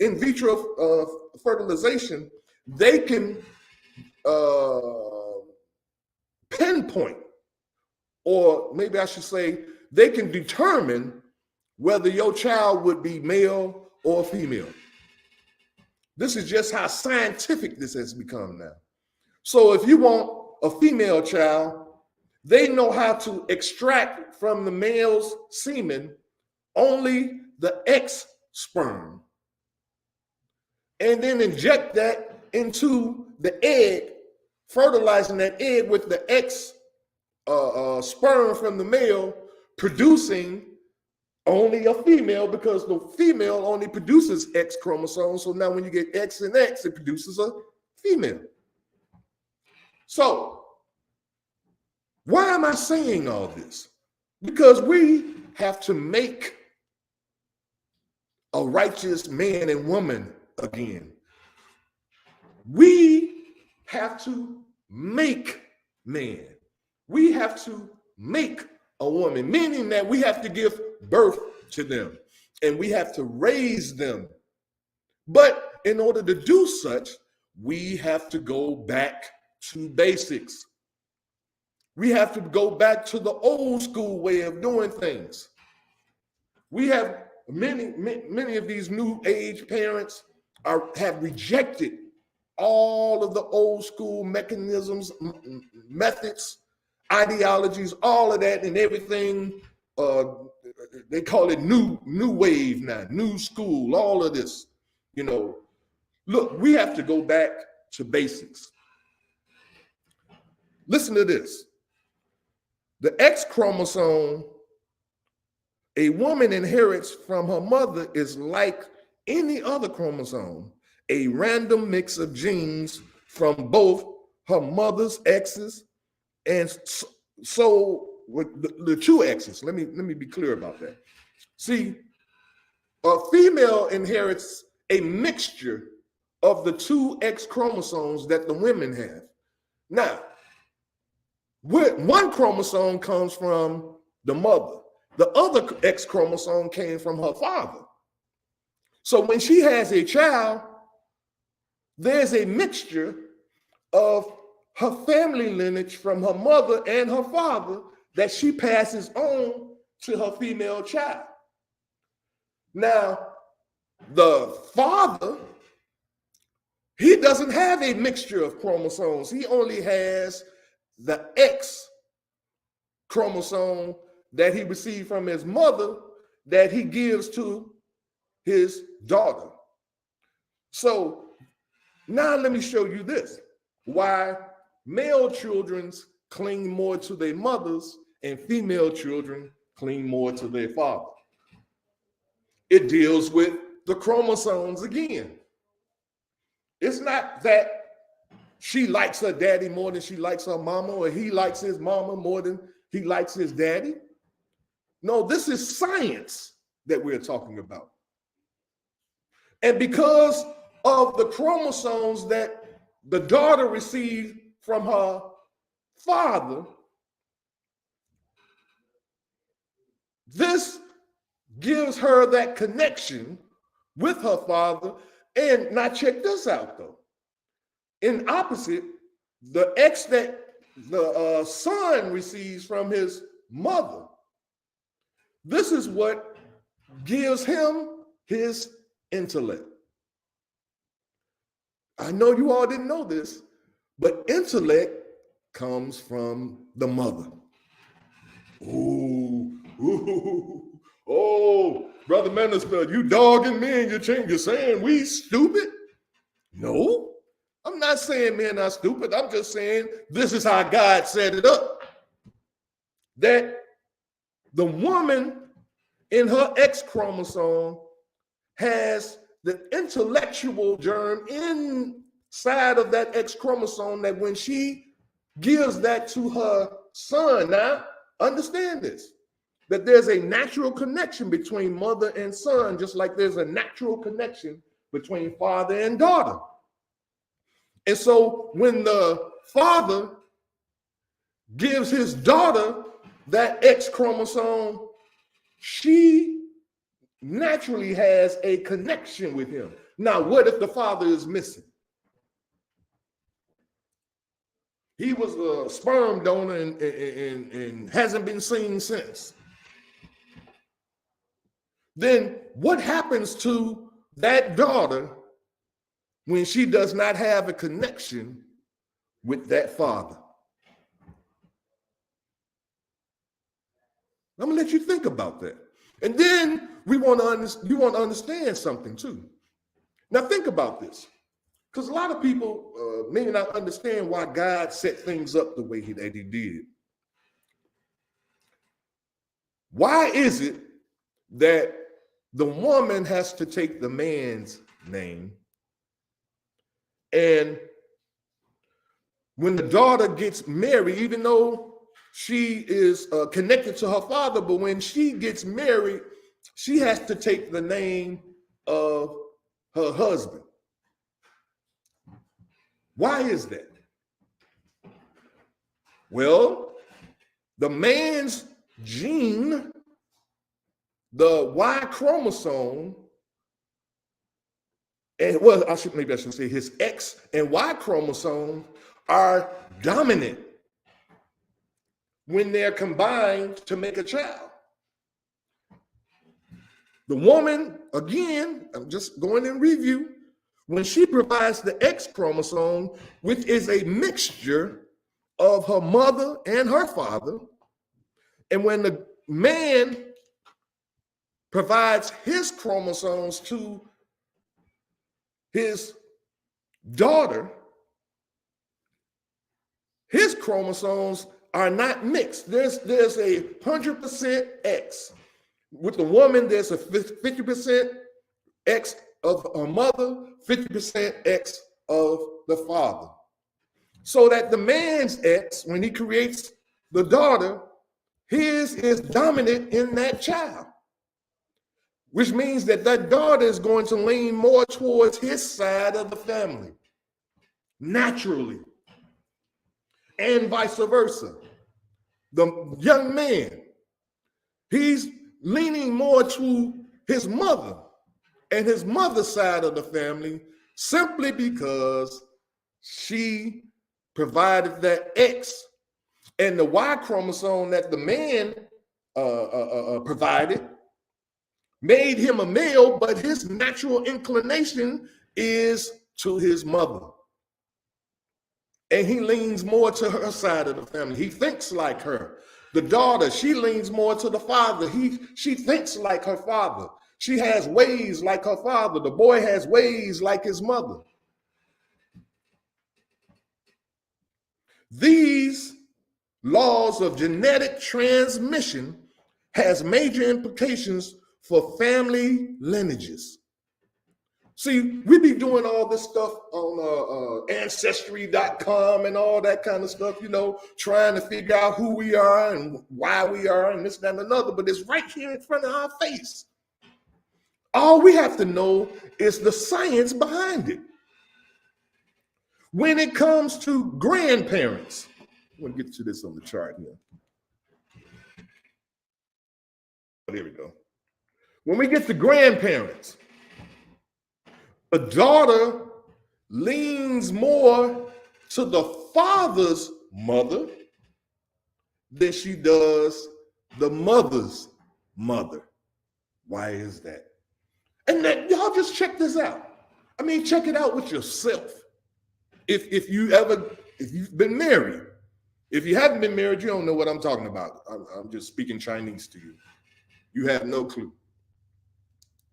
in vitro fertilization, they can pinpoint, or maybe I should say, they can determine whether your child would be male or female. This is just how scientific this has become now. So if you want a female child, they know how to extract from the male's semen only the X sperm and then inject that into the egg, fertilizing that egg with the X sperm from the male, producing only a female, because the female only produces X chromosomes. So now when you get X and X, it produces a female. So why am I saying all this? Because we have to make a righteous man and woman again. We have to make man. We have to make a woman, meaning that we have to give birth to them and we have to raise them. But in order to do such, we have to go back to basics. We have to go back to the old school way of doing things. We have many of these new age parents have rejected all of the old school mechanisms, methods, ideologies, all of that and everything. They call it new wave now, new school, all of this. You know, look, we have to go back to basics. Listen to this. The X chromosome a woman inherits from her mother is like any other chromosome, a random mix of genes from both her mother's X's and so with the two X's. Let me be clear about that. See, a female inherits a mixture of the two X chromosomes that the women have. Now, one chromosome comes from the mother. The other X chromosome came from her father. So when she has a child, there's a mixture of her family lineage from her mother and her father that she passes on to her female child. Now, the father, he doesn't have a mixture of chromosomes. He only has the X chromosome that he received from his mother that he gives to his daughter. So now let me show you this, why male children cling more to their mothers and female children cling more to their father. It deals with the chromosomes again. It's not that she likes her daddy more than she likes her mama, or he likes his mama more than he likes his daddy. No, this is science that we're talking about. And because of the chromosomes that the daughter received from her father, this gives her that connection with her father. And now check this out though. In opposite, the X that the son receives from his mother, this is what gives him his intellect. I know you all didn't know this, but intellect comes from the mother. Oh, Brother Minister, you dogging me and you're saying we stupid? No, I'm not saying men are stupid. I'm just saying this is how God set it up. That the woman in her X chromosome has the intellectual germ inside of that X chromosome that when she gives that to her son, now understand this, that there's a natural connection between mother and son, just like there's a natural connection between father and daughter. And so when the father gives his daughter that X chromosome, she naturally has a connection with him. Now, what if the father is missing? He was a sperm donor and hasn't been seen since. Then what happens to that daughter when she does not have a connection with that father? I'm gonna let you think about that. And then you want to understand something too. Now think about this, because a lot of people may not understand why God set things up the way that he did. Why is it that the woman has to take the man's name, and when the daughter gets married, even though she is connected to her father, but when she gets married, she has to take the name of her husband? Why is that? Well, the man's gene, the Y chromosome, and well, I should say his X and Y chromosome are dominant when they're combined to make a child. The woman, again, I'm just going in review, when she provides the X chromosome, which is a mixture of her mother and her father, and when the man provides his chromosomes to his daughter, his chromosomes are not mixed. There's a 100% X. With the woman, there's a 50% X of her mother, 50% X of the father. So that the man's X, when he creates the daughter, his is dominant in that child, which means that that daughter is going to lean more towards his side of the family, naturally, and vice versa. The young man, he's leaning more to his mother and his mother's side of the family simply because she provided that X, and the Y chromosome that the man provided made him a male, but his natural inclination is to his mother. And he leans more to her side of the family. He thinks like her. The daughter, she leans more to the father. She thinks like her father. She has ways like her father. The boy has ways like his mother. These laws of genetic transmission has major implications for family lineages. See, we be doing all this stuff on ancestry.com and all that kind of stuff, trying to figure out who we are and why we are and this, that, and another, but it's right here in front of our face. All we have to know is the science behind it. When it comes to grandparents, I'm going to get to this on the chart here. There we go. When we get to grandparents, the daughter leans more to the father's mother than she does the mother's mother. Why is that? And that, y'all just check this out. I mean, check it out with yourself. If you've been married. If you haven't been married, you don't know what I'm talking about. I'm just speaking Chinese to you. You have no clue.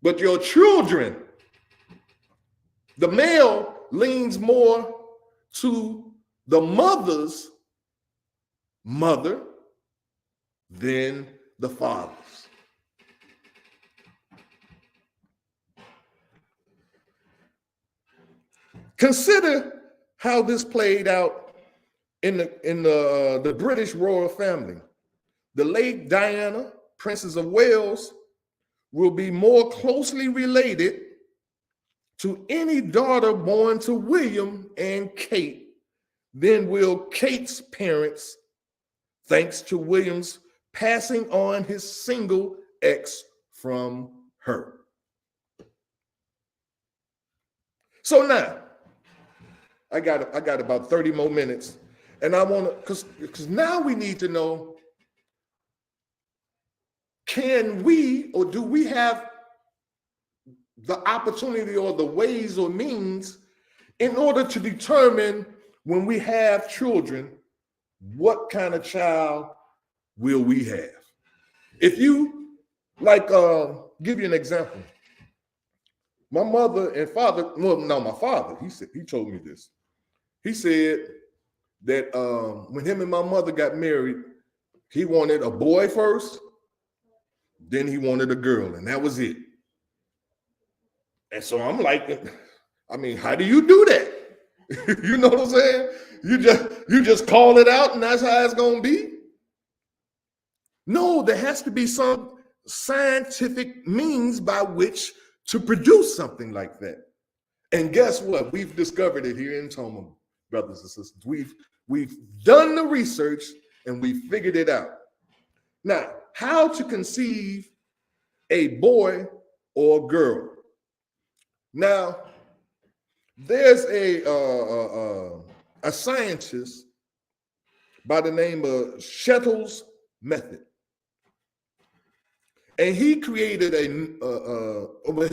But your children, the male leans more to the mother's mother than the father's. Consider how this played out in the British royal family. The late Diana, Princess of Wales, will be more closely related to any daughter born to William and Kate than will Kate's parents, thanks to William's passing on his single X from her. So now, I got about 30 more minutes, and I want to, because now we need to know, can we or do we have the opportunity or the ways or means in order to determine when we have children, what kind of child will we have? If you Like, give you an example. My mother and father, well, no, my father, he told me this. He said that when him and my mother got married, he wanted a boy first, then he wanted a girl, and that was it. And so I'm like, I mean, how do you do that? You know what I'm saying? You just call it out and that's how it's gonna be? No, there has to be some scientific means by which to produce something like that. And guess what? We've discovered it here in Toma, brothers and sisters. We've done the research and we figured it out. Now, how to conceive a boy or girl? Now, there's a scientist by the name of Shettle's method. And he created his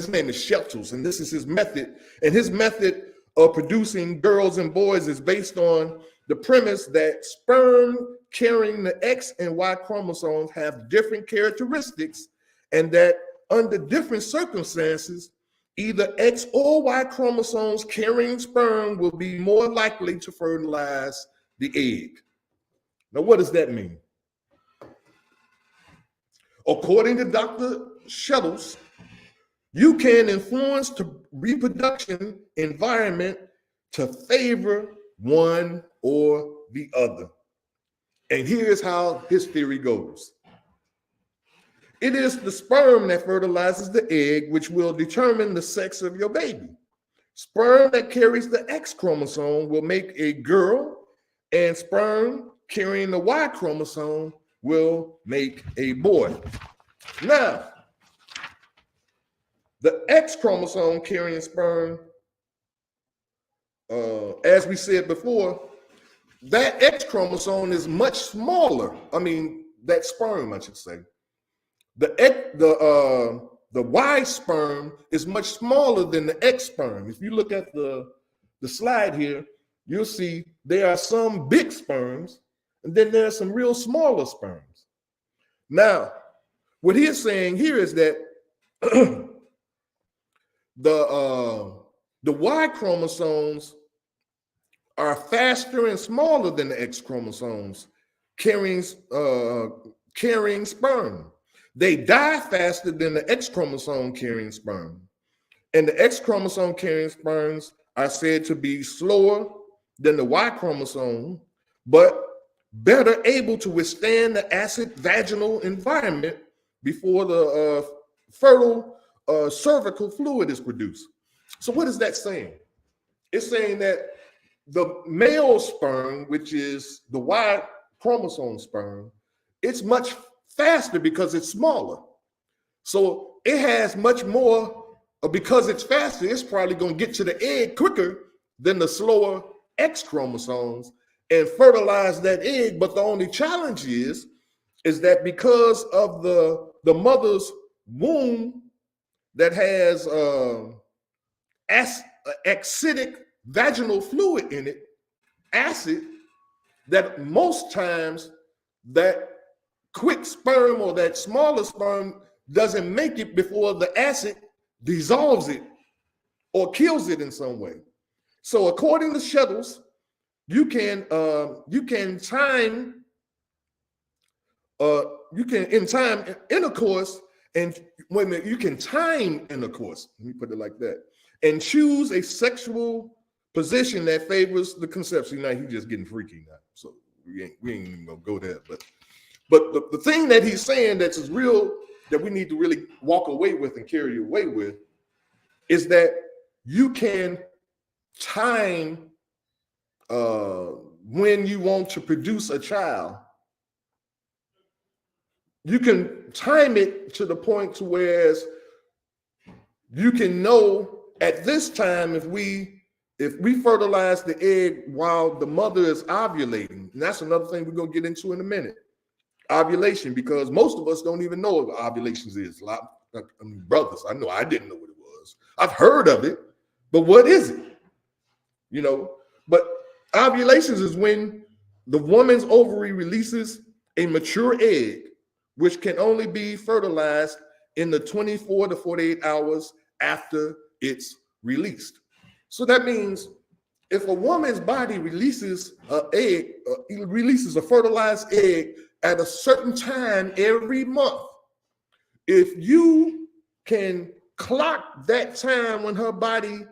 name is Shettles, and this is his method. And his method of producing girls and boys is based on the premise that sperm carrying the X and Y chromosomes have different characteristics, and that under different circumstances, either X or Y chromosomes carrying sperm will be more likely to fertilize the egg. Now, what does that mean? According to Dr. Shettles, you can influence the reproduction environment to favor one or the other. And here's how his theory goes. It is the sperm that fertilizes the egg, which will determine the sex of your baby. Sperm that carries the X chromosome will make a girl, and sperm carrying the Y chromosome will make a boy. Now, the X chromosome carrying sperm, as we said before, that X chromosome is much smaller. I mean, that sperm, I should say. The Y sperm is much smaller than the X sperm. If you look at the slide here, you'll see there are some big sperms, and then there are some real smaller sperms. Now, what he is saying here is that the Y chromosomes are faster and smaller than the X chromosomes carrying sperm. They die faster than the X chromosome carrying sperm. And the X chromosome carrying sperms are said to be slower than the Y chromosome, but better able to withstand the acid vaginal environment before the fertile cervical fluid is produced. So what is that saying? It's saying that the male sperm, which is the Y chromosome sperm, it's much faster because it's smaller. So it has much more, because it's faster, it's probably going to get to the egg quicker than the slower X chromosomes and fertilize that egg. But the only challenge is that because of the mother's womb that has acidic vaginal fluid in it, acid, that most times that quick sperm or that smaller sperm doesn't make it before the acid dissolves it or kills it in some way. So according to Shettles, you can time intercourse, and wait a minute, you can time intercourse, let me put it like that, and choose a sexual position that favors the conception. Now he's just getting freaky now, so we ain't even gonna go there. But the thing that he's saying that's real, that we need to really walk away with and carry away with, is that you can time when you want to produce a child. You can time it to the point to where you can know at this time if we fertilize the egg while the mother is ovulating. And that's another thing we're gonna get into in a minute. Ovulation, because most of us don't even know what ovulation is. Brothers, I know I didn't know what it was. I've heard of it, but what is it? You know, but ovulations is when the woman's ovary releases a mature egg, which can only be fertilized in the 24 to 48 hours after it's released. So that means if a woman's body releases an egg, it releases a fertilized egg at a certain time every month, if you can clock that time when her body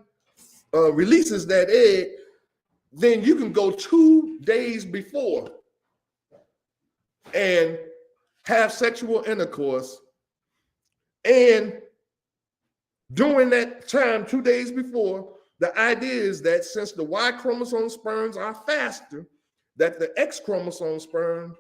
releases that egg, then you can go 2 days before and have sexual intercourse. And during that time, 2 days before, the idea is that since the Y chromosome sperms are faster, that the X chromosome sperm,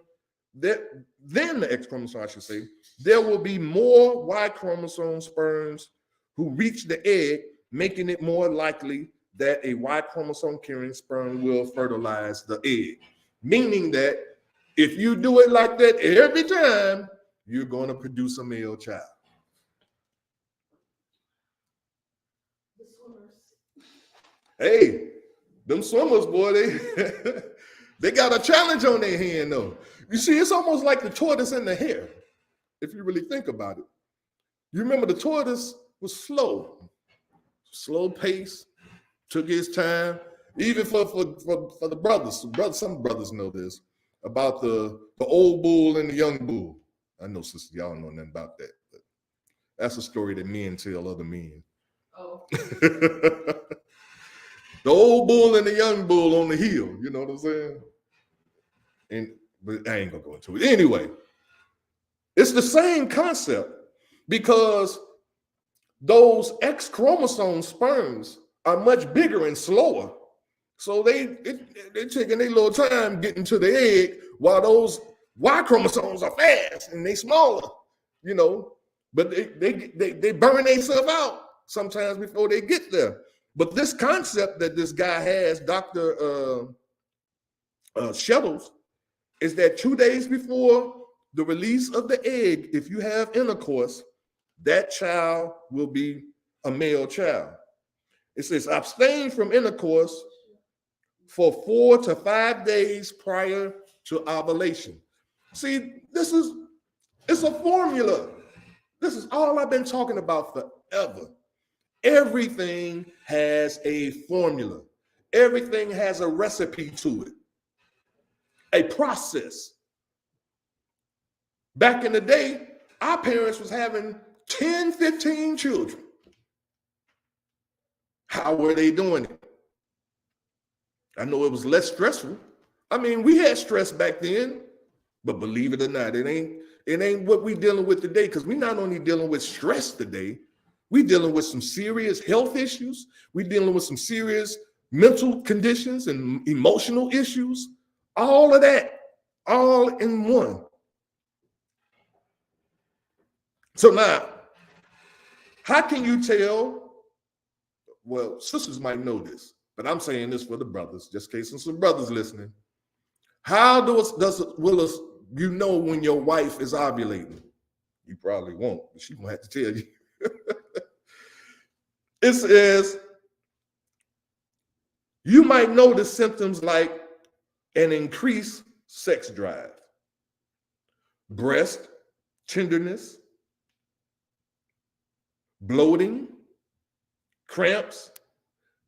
than the X chromosome, I should say, there will be more Y chromosome sperms who reach the egg, making it more likely that a Y chromosome carrying sperm will fertilize the egg. Meaning that if you do it like that every time, you're going to produce a male child. Hey, them swimmers, boy, they got a challenge on their hand, though. You see, it's almost like the tortoise and the hare, if you really think about it. You remember the tortoise was slow pace, took his time. Even for the brothers, some brothers know this about the old bull and the young bull. I know, sister, y'all don't know nothing about that, but that's a story that men tell other men. Oh. The old bull and the young bull on the hill, you know what I'm saying? But I ain't gonna go into it. Anyway, it's the same concept because those X chromosome sperms are much bigger and slower. So they're taking their little time getting to the egg while those Y chromosomes are fast and they smaller, you know, but they burn themselves out sometimes before they get there. But this concept that this guy has, Dr. Shettles, is that 2 days before the release of the egg, if you have intercourse, that child will be a male child. It says abstain from intercourse for 4 to 5 days prior to ovulation. See, it's a formula. This is all I've been talking about forever. Everything has a formula. Everything has a recipe to it, a process. Back in the day, our parents was having 10, 15 children. How were they doing it? I know it was less stressful. I mean, we had stress back then, but believe it or not, it ain't what we dealing with today, because we're not only dealing with stress today, we dealing with some serious health issues. We dealing with some serious mental conditions and emotional issues. All of that, all in one. So now, how can you tell? Well, sisters might know this, but I'm saying this for the brothers, just in case there's some brothers listening. How will you know when your wife is ovulating? You probably won't, but she gonna have to tell you. It says you might notice symptoms like an increased sex drive, breast tenderness, bloating, cramps,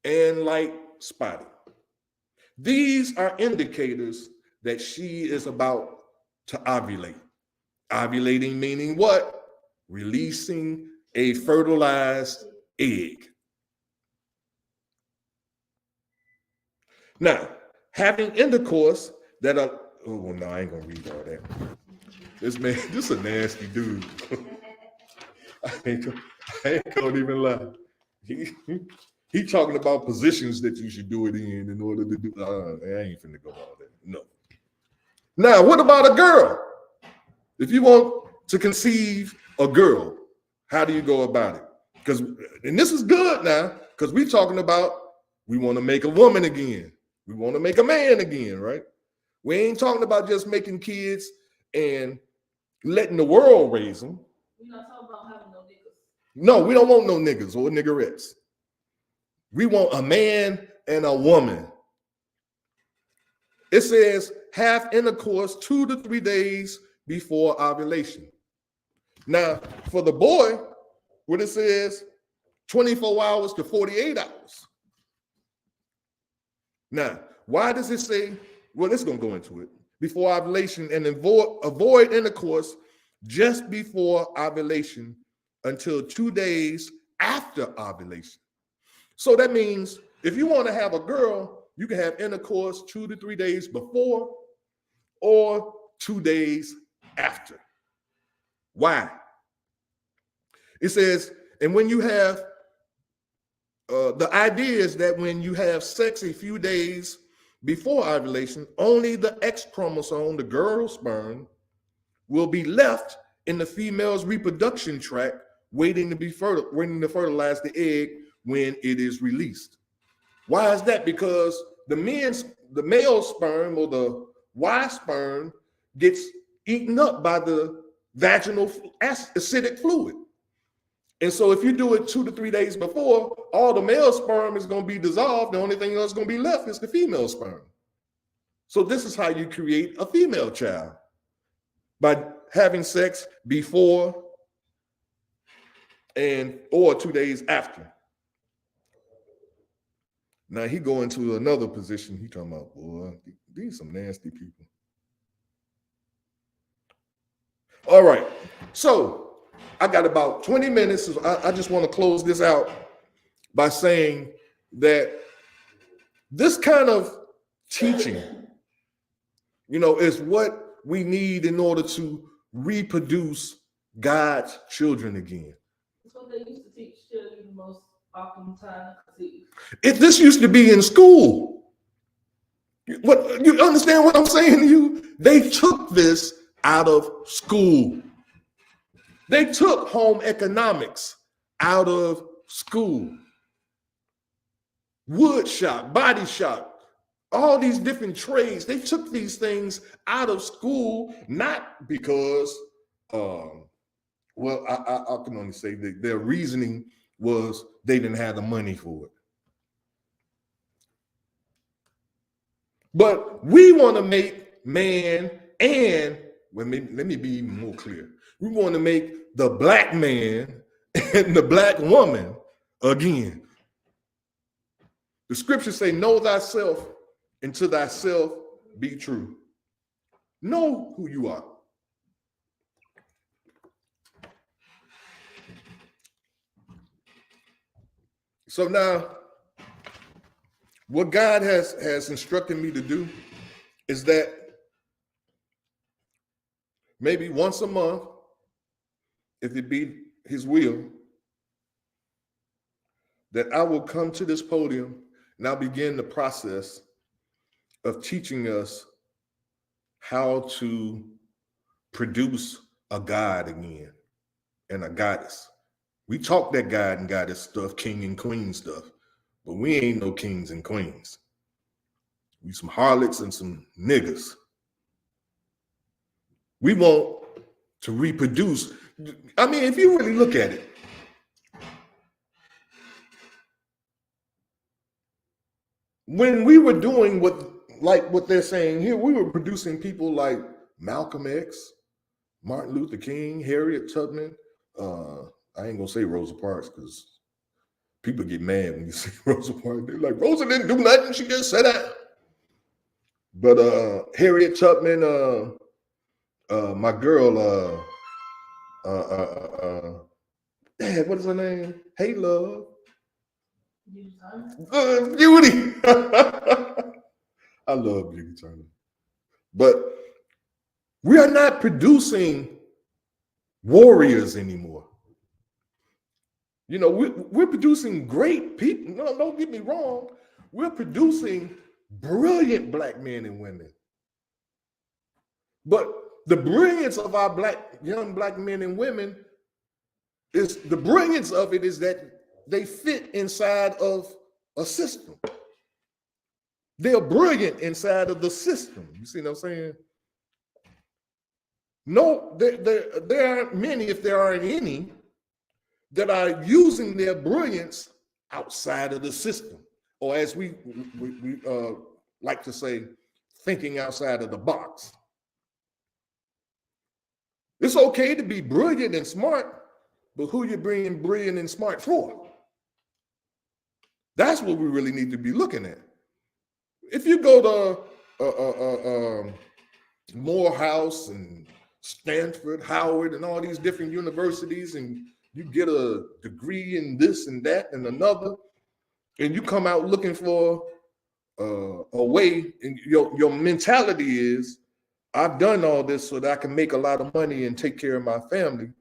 and light spotting. These are indicators that she is about to ovulate. Ovulating meaning what? Releasing a fertilized egg. Now, having intercourse that are, oh, well, no, I ain't gonna read all that. This man, this is a nasty dude. I ain't gonna even lie. He talking about positions that you should do it in order to do. I ain't finna go all that. No. Now, what about a girl? If you want to conceive a girl, how do you go about it? Because, and this is good now, because we're talking about we want to make a woman again. We want to make a man again, right? We ain't talking about just making kids and letting the world raise them. We're not talking about having no niggas. No, we don't want no niggas or niggerettes. We want a man and a woman. It says have intercourse 2 to 3 days before ovulation. Now, for the boy, what it says, 24 hours to 48 hours. Now, why does it say, well, it's going to go into it, before ovulation, and avoid intercourse just before ovulation until 2 days after ovulation. So that means if you want to have a girl, you can have intercourse 2 to 3 days before or 2 days after. Why? It says, and when you have, the idea is that when you have sex a few days before ovulation, only the X chromosome, the girl's sperm, will be left in the female's reproduction tract, waiting to fertilize the egg when it is released. Why is that? Because the male sperm or the Y sperm gets eaten up by the vaginal acidic fluid. And so if you do it 2 to 3 days before, all the male sperm is going to be dissolved. The only thing that's going to be left is the female sperm. So this is how you create a female child, by having sex before or 2 days after. Now he go into another position. He talking about, boy, these some nasty people. All right, so I got about 20 minutes. So I just want to close this out by saying that this kind of teaching, is what we need in order to reproduce God's children again. That's what they used to teach children the most often time. If this used to be in school, what you understand what I'm saying to you? They took this out of school. They took home economics out of school. Wood shop, body shop, all these different trades. They took these things out of school, not because, I can only say that their reasoning was they didn't have the money for it. But we want to make man let me be even more clear. We want to make the black man and the black woman again. The scriptures say, know thyself, and to thyself be true. Know who you are. So now, what God has instructed me to do is that maybe once a month, if it be his will, that I will come to this podium and I'll begin the process of teaching us how to produce a God again and a goddess. We talk that God and goddess stuff, king and queen stuff, but we ain't no kings and queens. We some harlots and some niggas. We want to reproduce. I mean, if you really look at it, when we were doing what they're saying here, we were producing people like Malcolm X, Martin Luther King, Harriet Tubman. I ain't gonna say Rosa Parks because people get mad when you say Rosa Parks. They're like, Rosa didn't do nothing; she just sat down. But Harriet Tubman, my girl, Dad, what is her name? Hey, love. Beauty. I love Beauty Turner. But we are not producing warriors anymore. We're producing great people. No, don't get me wrong. We're producing brilliant black men and women. But the brilliance of our young black men and women is that they fit inside of a system. They're brilliant inside of the system. You see what I'm saying? No, there aren't many, if there aren't any, that are using their brilliance outside of the system, or as we like to say, thinking outside of the box. It's okay to be brilliant and smart, but who you bringing brilliant and smart for? That's what we really need to be looking at. If you go to Morehouse and Stanford, Howard, and all these different universities, and you get a degree in this and that and another, and you come out looking for a way, and your mentality is, I've done all this so that I can make a lot of money and take care of my family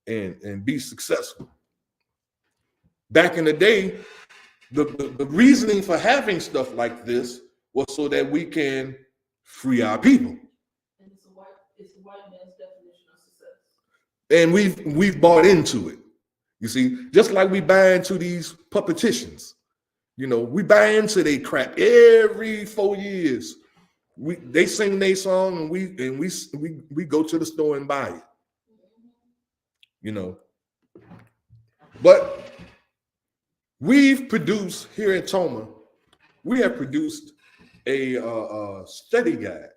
and be successful. Back in the day, the reasoning for having stuff like this was so that we can free our people. And it's the white man's definition of success. And we've bought into it. You see, just like we buy into these puppetitions. You know, we buy into their crap every 4 years. They sing their song and we go to the store and buy it. You know. But we've produced here in Toma, we have produced a study guide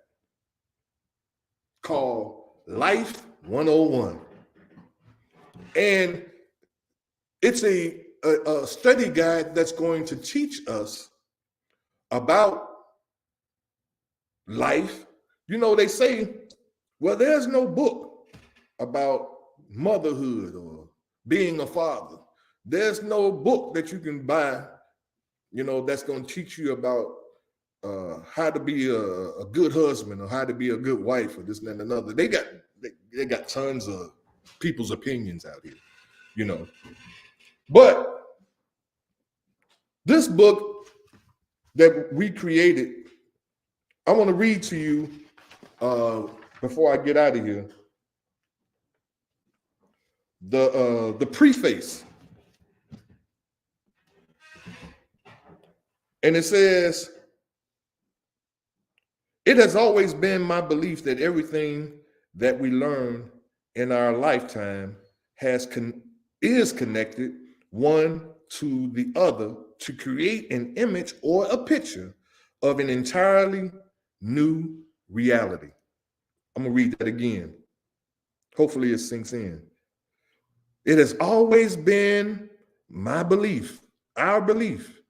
called Life 101. And it's a study guide that's going to teach us about life. You know, they say, well, there's no book about motherhood or being a father. There's no book that you can buy, you know, that's going to teach you about how to be a good husband or how to be a good wife or this and that and another. They got tons of people's opinions out here, you know. But this book that we created, I want to read to you before I get out of here. The preface. And it says, it has always been my belief that everything that we learn in our lifetime is connected one to the other to create an image or a picture of an entirely new reality. I'm going to read that again. Hopefully it sinks in. It has always been my belief, our belief,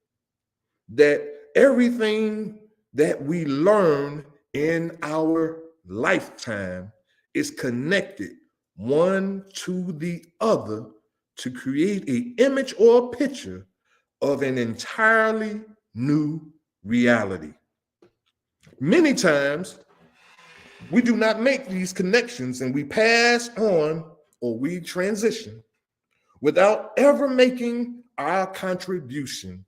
that everything that we learn in our lifetime is connected one to the other to create an image or a picture of an entirely new reality. Many times, we do not make these connections and we pass on or we transition without ever making our contribution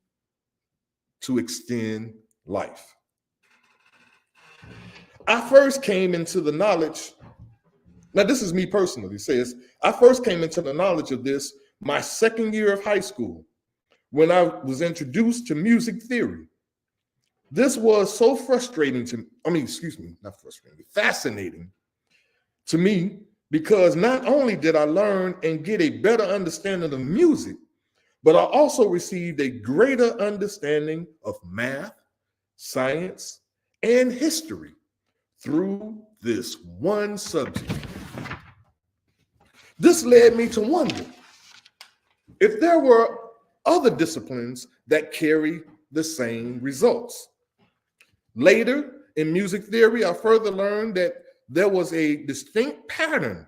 to extend life. I first came into the knowledge, now this is me personally, it says, I first came into the knowledge of this my second year of high school when I was introduced to music theory. This was so fascinating to me because not only did I learn and get a better understanding of music, but I also received a greater understanding of math, science, and history through this one subject. This led me to wonder if there were other disciplines that carry the same results. Later in music theory, I further learned that there was a distinct pattern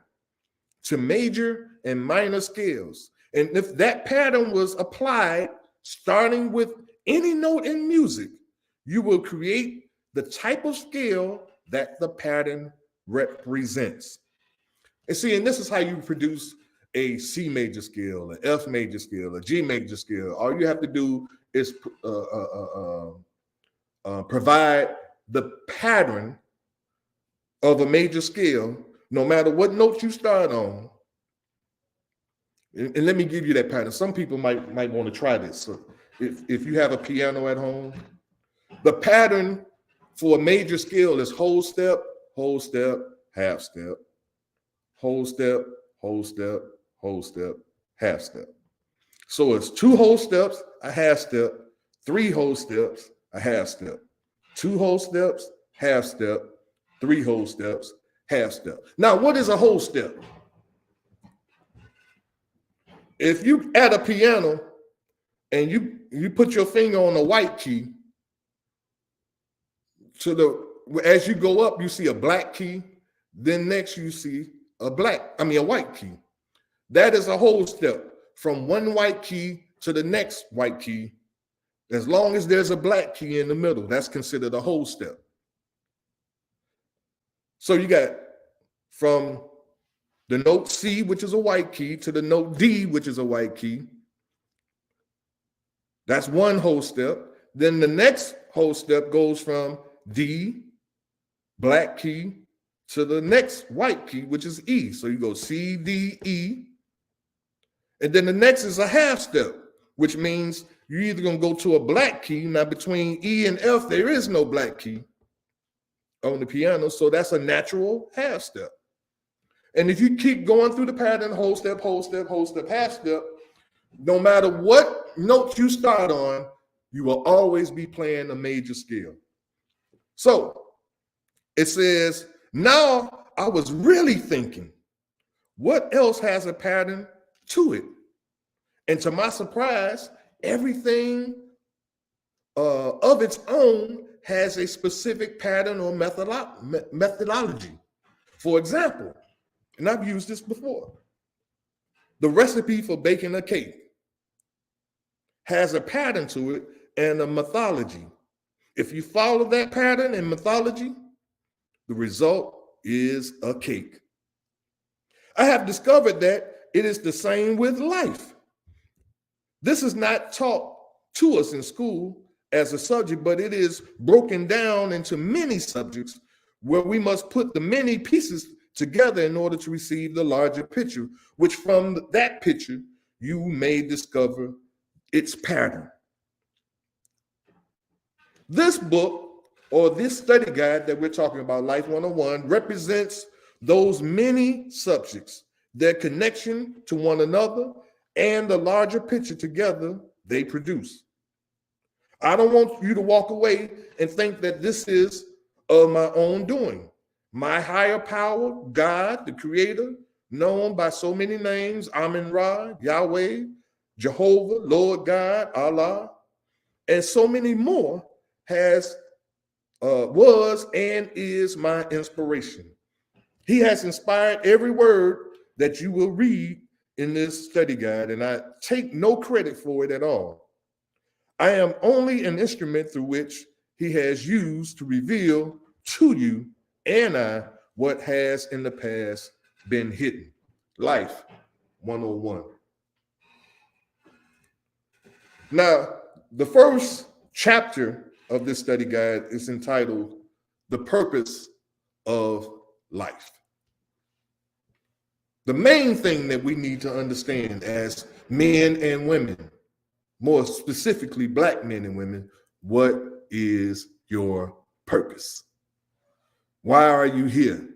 to major and minor scales. And if that pattern was applied, starting with any note in music, you will create the type of scale that the pattern represents. And see, and this is how you produce a C major scale, an F major scale, a G major scale. All you have to do is provide the pattern of a major scale, no matter what note you start on. And let me give you that pattern. Some people might want to try this. So if you have a piano at home, the pattern for a major scale is whole step, half step, whole step, half step. So it's 2 whole steps, a half step, 3 whole steps, a half step, 2 whole steps, half step, 3 whole steps, half step. Now, what is a whole step? If you at a piano and you put your finger on a white key, as you go up, you see a black key. Then next you see a white key. That is a whole step from one white key to the next white key. As long as there's a black key in the middle, that's considered a whole step. So you got from the note C, which is a white key, to the note D, which is a white key. That's one whole step. Then the next whole step goes from D, black key, to the next white key, which is E. So you go C, D, E. And then the next is a half step, which means you're either going to go to a black key. Now, between E and F, there is no black key on the piano. So that's a natural half step. And if you keep going through the pattern, whole step, whole step, whole step, half step, no matter what note you start on, you will always be playing a major scale. So it says, now I was really thinking, what else has a pattern to it? And to my surprise, everything of its own has a specific pattern or methodology. For example, and I've used this before, the recipe for baking a cake has a pattern to it and a methodology. If you follow that pattern and methodology, the result is a cake. I have discovered that it is the same with life. This is not taught to us in school as a subject, but it is broken down into many subjects where we must put the many pieces together in order to receive the larger picture, which from that picture, you may discover its pattern. This book or this study guide that we're talking about, Life 101, represents those many subjects, their connection to one another, and the larger picture together they produce. I don't want you to walk away and think that this is of my own doing. My higher power, God, the creator, known by so many names, Amen-Ra, Yahweh, Jehovah, Lord God, Allah, and so many more, was and is my inspiration. He has inspired every word that you will read in this study guide, and I take no credit for it at all. I am only an instrument through which he has used to reveal to you and I what has in the past been hidden. Life 101. Now, the first chapter of this study guide is entitled The Purpose of Life. The main thing that we need to understand as men and women, more specifically Black men and women, what is your purpose? Why are you here?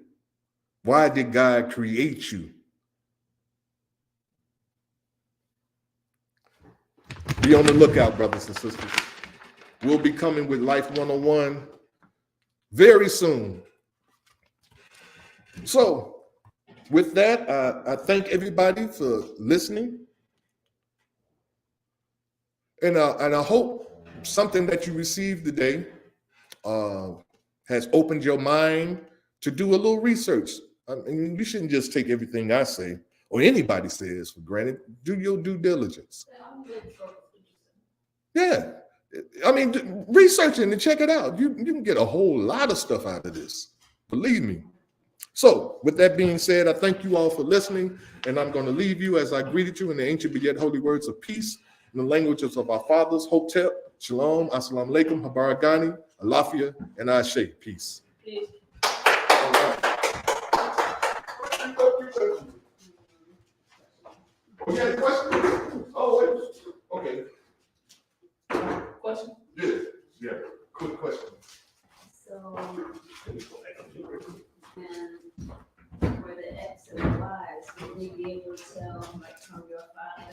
Why did God create you? Be on the lookout, brothers and sisters. We'll be coming with Life 101 very soon. So, with that, I thank everybody for listening. And I hope something that you received today has opened your mind to do a little research. I mean, you shouldn't just take everything I say or anybody says for granted. Do your due diligence. Yeah. I mean, research it and check it out. You can get a whole lot of stuff out of this. Believe me. So, with that being said, I thank you all for listening, and I'm going to leave you as I greeted you in the ancient but yet holy words of peace in the languages of our fathers, Hotep, Shalom, Assalamu alaikum, Habaragani, Alafia, and Ashe. Peace. Peace. You got any questions? Oh, wait. Okay. Question? Yeah. Quick question. So, and for the X and the Y's, would they be able to tell, like, from your father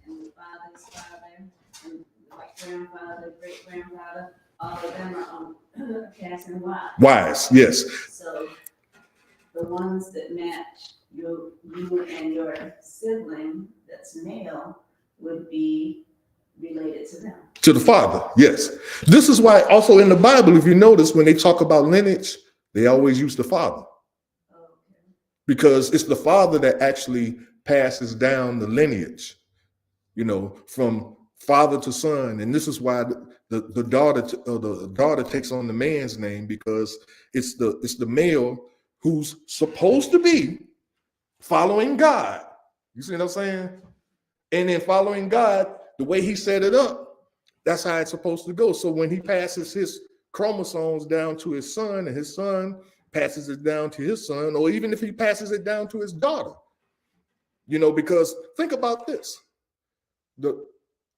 and the father's father, and like grandfather, great grandfather, all of them are on cast and Y? Wise, yes. So, the ones that match you and your sibling that's male would be related to them. To the father, yes. This is why also in the Bible, if you notice, when they talk about lineage, they always use the father. Okay. Because it's the father that actually passes down the lineage, from father to son. And this is why the daughter takes on the man's name, because it's the male who's supposed to be following God. You see what I'm saying? And in following God, the way he set it up, that's how it's supposed to go. So when he passes his chromosomes down to his son, and his son passes it down to his son, or even if he passes it down to his daughter, because think about this.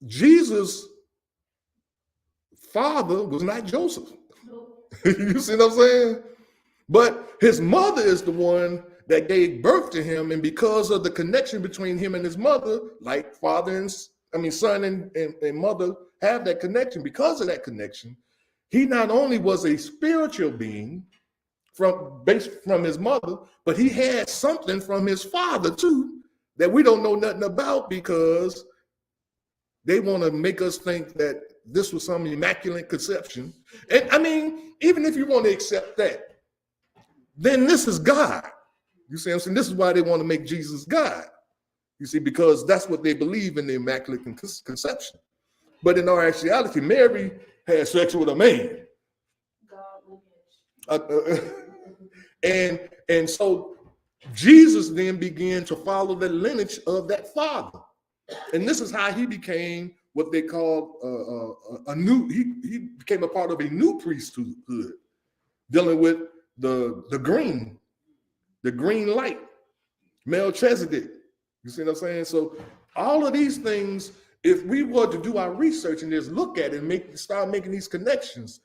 Jesus' father was not Joseph. You see what I'm saying? But his mother is the one that gave birth to him, and because of the connection between him and his mother, like son and mother have that connection. Because of that connection, he not only was a spiritual being based from his mother, but he had something from his father too that we don't know nothing about, because they want to make us think that this was some immaculate conception. And I mean, even if you want to accept that, then this is God. You see what I'm saying? This is why they want to make Jesus God. You see, because that's what they believe in, the immaculate conception. But in our actuality, Mary had sex with a man. And so Jesus then began to follow the lineage of that father. And this is how he became what they called he became a part of a new priesthood, dealing with the green light, Melchizedek. You see what I'm saying? So all of these things, if we were to do our research and just look at it and start making these connections,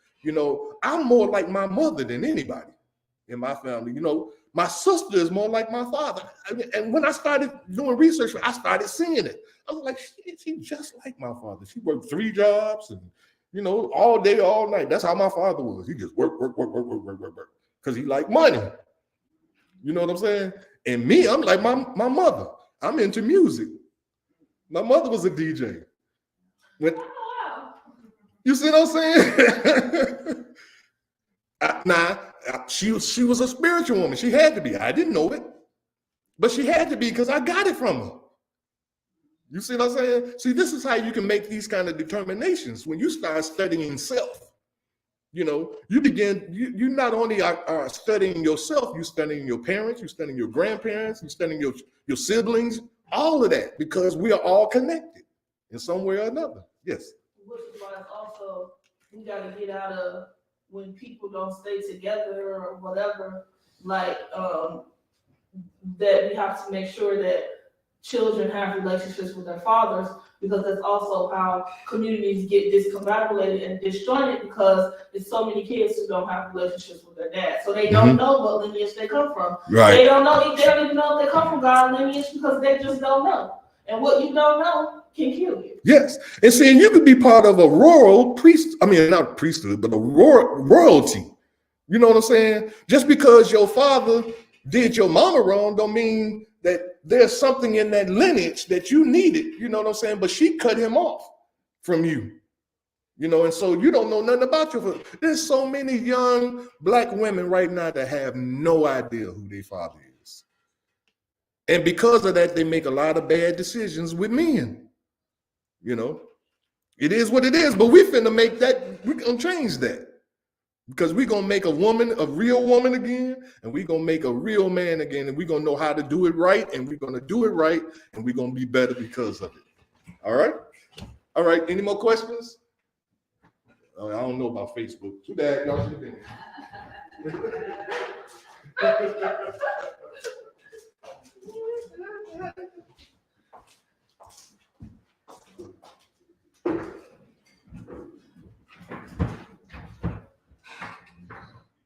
I'm more like my mother than anybody in my family. My sister is more like my father. And when I started doing research, I started seeing it. I was like, she's just like my father. She worked 3 jobs and, all day, all night. That's how my father was. He just work. Because he liked money. You know what I'm saying? And me, I'm like my mother. I'm into music. My mother was a DJ. You see what I'm saying? She was a spiritual woman. She had to be. I didn't know it. But she had to be, because I got it from her. You see what I'm saying? See, this is how you can make these kind of determinations. When you start studying self, you not only are studying yourself, you're studying your parents, you're studying your grandparents, you're studying your siblings, all of that, because we are all connected in some way or another. Yes. Which is why it's also, we got to get out of when people don't stay together or whatever, like that we have to make sure that children have relationships with their fathers, because that's also how communities get discombobulated and disjointed, because there's so many kids who don't have relationships with their dad. So they don't know what lineage they come from. Right. They don't even know if they come from God lineage, because they just don't know. And what you don't know can kill you. Yes. And seeing you could be part of a not priesthood, but a royalty. You know what I'm saying? Just because your father did your mama wrong don't mean that there's something in that lineage that you needed. You know what I'm saying? But she cut him off from you. And so you don't know nothing about your father. There's so many young Black women right now that have no idea who their father is. And because of that, they make a lot of bad decisions with men. It is what it is, but we're going to change that. Because we're going to make a woman a real woman again, and we're going to make a real man again, and we're going to know how to do it right, and we're going to do it right, and we're going to be better because of it. All right? All right, any more questions? I don't know about Facebook. Too bad, y'all should have been here.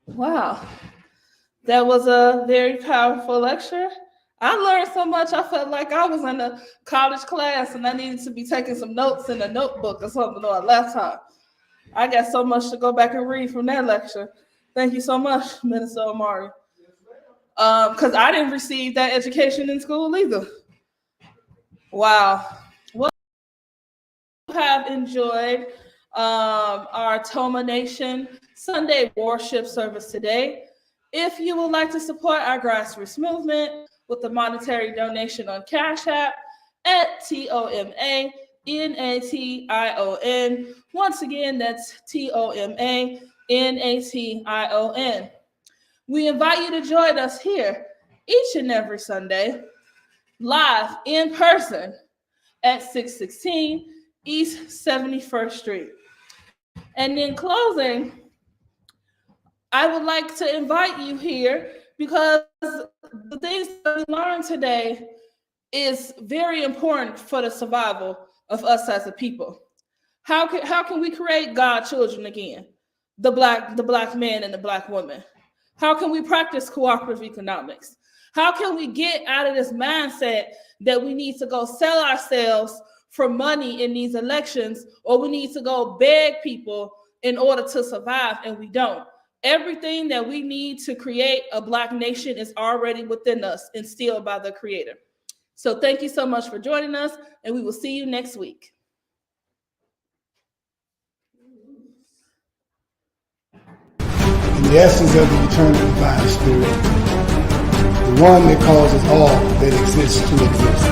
Wow, that was a very powerful lecture. I learned so much. I felt like I was in a college class and I needed to be taking some notes in a notebook or something on a laptop. I got so much to go back and read from that lecture. Thank you so much, Minister Omari. because I didn't receive that education in school either. Wow. Well, we have enjoyed our Toma Nation Sunday worship service today. If you would like to support our grassroots movement with a monetary donation on Cash App at TOMANATION. Once again, that's TOMANATION. We invite you to join us here each and every Sunday, live in person at 616 East 71st Street. And in closing, I would like to invite you here because the things that we learned today is very important for the survival of us as a people. How can we create God children again? The black man and the black woman. How can we practice cooperative economics? How can we get out of this mindset that we need to go sell ourselves for money in these elections, or we need to go beg people in order to survive, and we don't? Everything that we need to create a Black nation is already within us, instilled by the Creator. So thank you so much for joining us, and we will see you next week. In the essence of the eternal divine spirit, the one that causes all that exists to exist,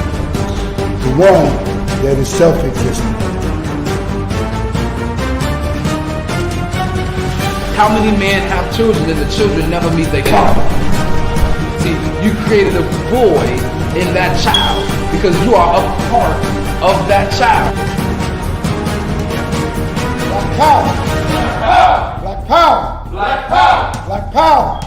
the one that is self-existent. How many men have children and the children never meet their father? See, you created a void in that child because you are a part of that child. Black power! Black power! Black power! Black power! Black power!